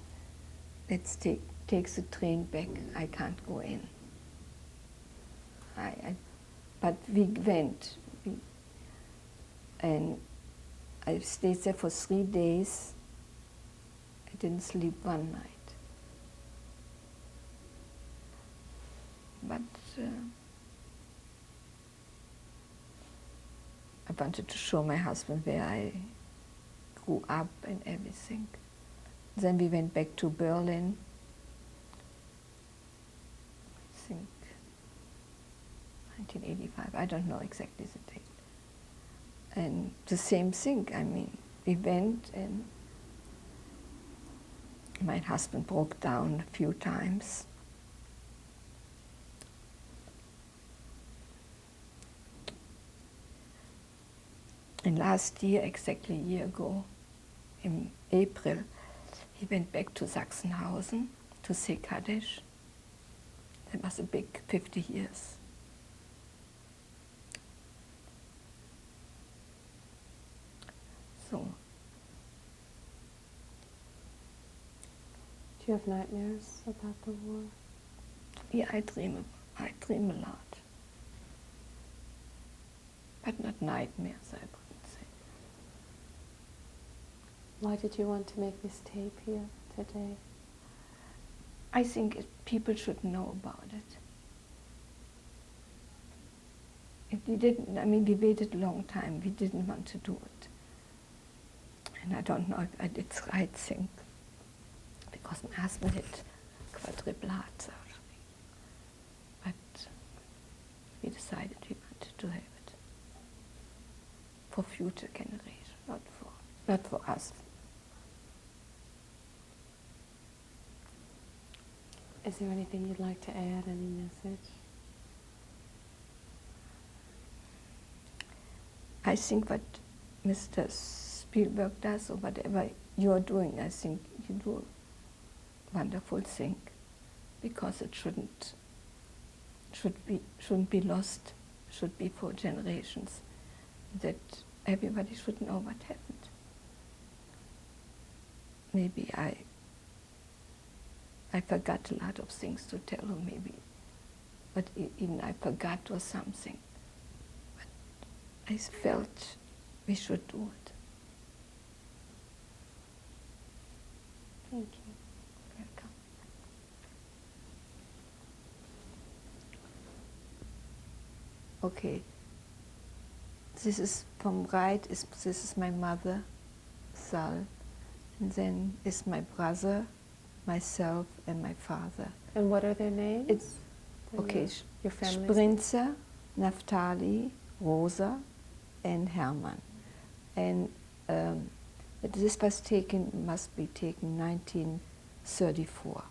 let's take the train back. I can't go in. But we went. And I stayed there for 3 days. I didn't sleep one night. But I wanted to show my husband where I grew up and everything. Then we went back to Berlin, I think 1985, I don't know exactly the date. And the same thing, I mean, we went and my husband broke down a few times. And last year, exactly a year ago, in April, he went back to Sachsenhausen to say Kaddish. That was a big 50 years. So. Do you have nightmares about the war? Yeah, I dream a lot. But not nightmares, I wouldn't say. Why did you want to make this tape here today? I think people should know about it. We didn't, I mean, we waited a long time. We didn't want to do it. And I don't know if I did the right thing, because my husband had quadruple heart surgery. But we decided we wanted to have it for future generations, not for us. Is there anything you'd like to add, any message? I think what Mr. Spielberg does, or whatever you're doing, I think you do a wonderful thing, because it shouldn't be lost, should be for generations, that everybody should know what happened. Maybe I I forgot a lot of things to tell her maybe, but even I forgot or something. But I felt we should do it. Thank you. Welcome. Okay. This is from right. This is my mother, Sal, and then is my brother, myself, and my father. And what are their names? It's okay. Your family. Sprinzer, Naftali, Rosa, and Hermann. And this was taken, must be taken 1934.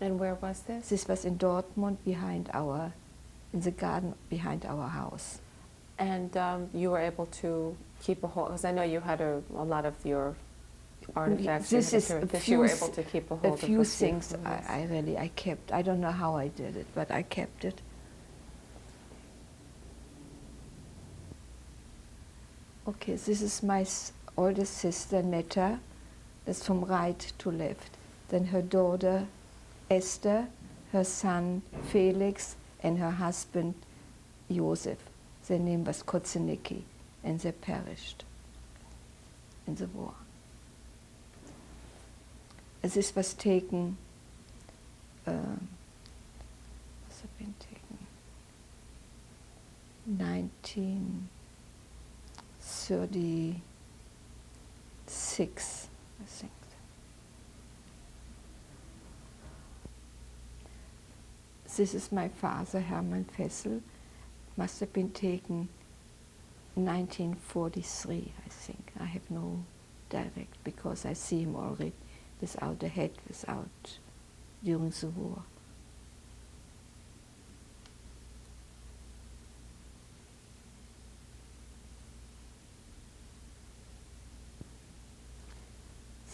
And where was this? This was in Dortmund, in the garden behind our house. And you were able to keep a hold, because I know you had a lot of your artifacts. This is that you were able to keep a hold of. A few things I kept. I don't know how I did it, but I kept it. Okay, this is my oldest sister, Netta. That's from right to left. Then her daughter, Esther, her son, Felix, and her husband, Josef. Their name was Kotzenicki, and they perished in the war. This was taken, must have been taken 1936, I think. This is my father, Hermann Fessel. Must have been taken 1943, I think. I have no direct, because I see him already without a head, during the war.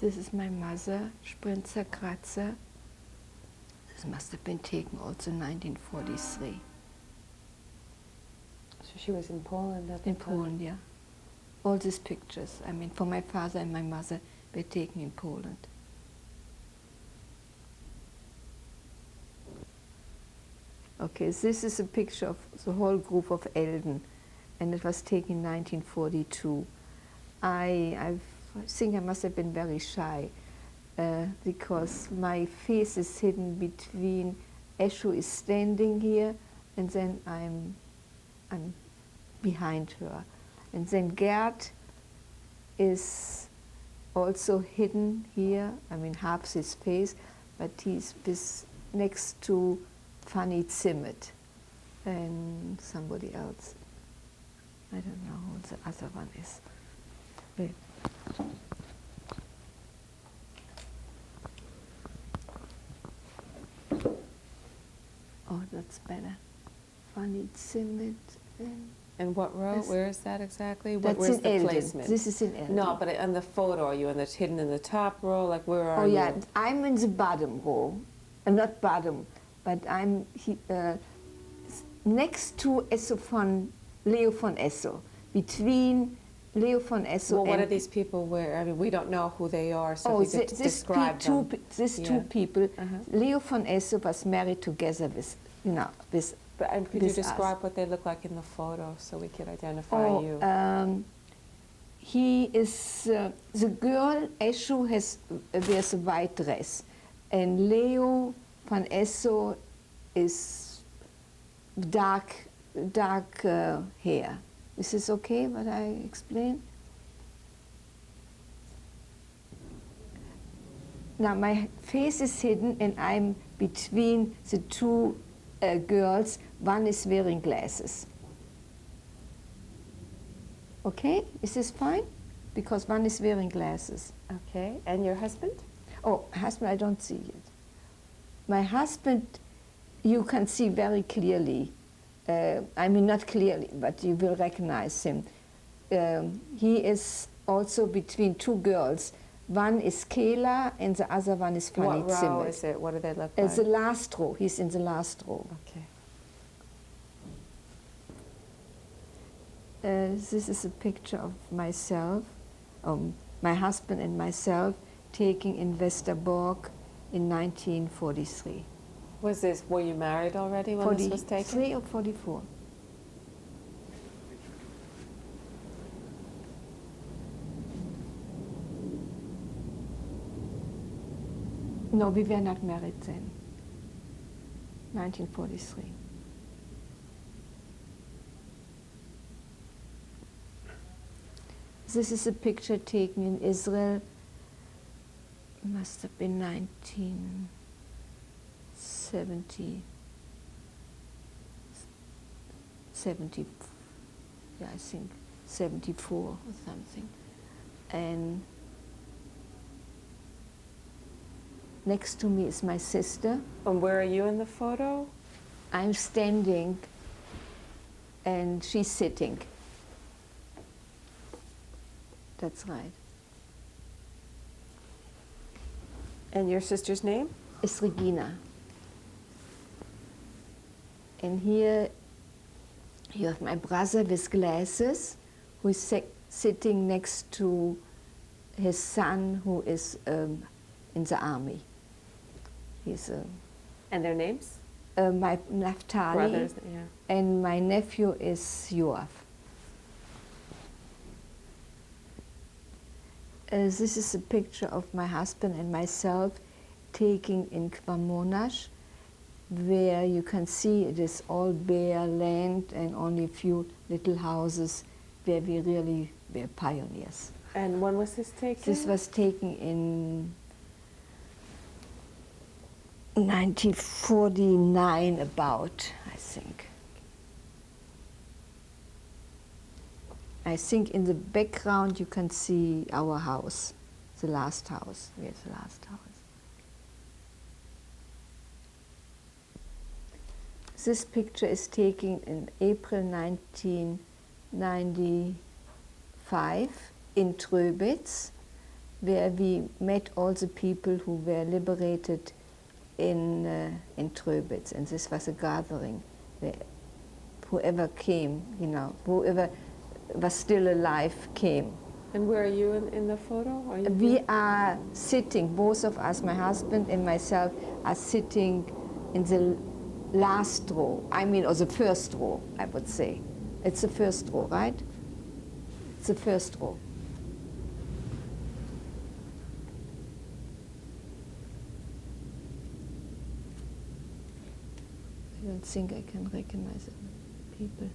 This is my mother, Sprinzer Kratzer. This must have been taken also 1943. So she was in Poland at the In time? Poland, yeah. All these pictures, I mean, for my father and my mother, were taken in Poland. Okay, this is a picture of the whole group of Elden, and it was taken in 1942. I think I must have been very shy, because my face is hidden between, Eschu is standing here, and then I'm behind her. And then Gerd is also hidden here, I mean half his face, but he's next to Fanny Zimmet and somebody else. I don't know who the other one is. Wait. Oh, that's better. Fanny Zimmet and what row? Where is that exactly? That's Where's in the Elden. placement? This is in Elden. No, but on the photo, are you hidden in the top row? Like where are you? Oh yeah, I'm in the bottom row. Not bottom, but I'm next to Leo von Esso, between Leo von Esso well, and... what are these people wear? I mean, we don't know who they are, so if you could describe them. These two people, Leo von Esso was married together with, And could you describe what they look like in the photo so we could identify you? He is, the girl, Eschu, wears a white dress. And Leo van Esso is dark hair. Is this okay, what I explain? Now my face is hidden and I'm between the two girls. One is wearing glasses. Okay, is this fine? Because one is wearing glasses. Okay, and your husband? Oh, husband, I don't see it. My husband, you can see very clearly. I mean, not clearly, but you will recognize him. He is also between two girls. One is Kayla, and the other one is Fanny Zimmet. What row is it? What do they look like? It's the last row. He's in the last row. Okay. This is a picture of myself, my husband and myself, taken in Westerbork in 1943. Were you married already when this was taken? 43 or 44? No, we were not married then. 1943. This is a picture taken in Israel. Must have been 1970, yeah, I think 74 or something. And next to me is my sister. And where are you in the photo? I'm standing and she's sitting. That's right. And your sister's name? It's Regina. And here you have my brother with glasses, who is sitting next to his son, who is in the army. He's And their names? my Naftali, Brothers, yeah. and my nephew is Yoav. This is a picture of my husband and myself taken in Kwamonash, where you can see it is all bare land and only a few little houses where we really were pioneers. And when was this taken? This was taken in 1949 about, I think. I think in the background you can see our house, the last house. Yes, the last house. This picture is taken in April 1995 in Tröbitz, where we met all the people who were liberated in Tröbitz, and this was a gathering where whoever came, you know, whoever was still alive came. And where are you in the photo? Are you We are sitting, both of us, my husband and myself, are sitting in the last row. I mean, or the first row, I would say. It's the first row, right? It's the first row. I don't think I can recognize people.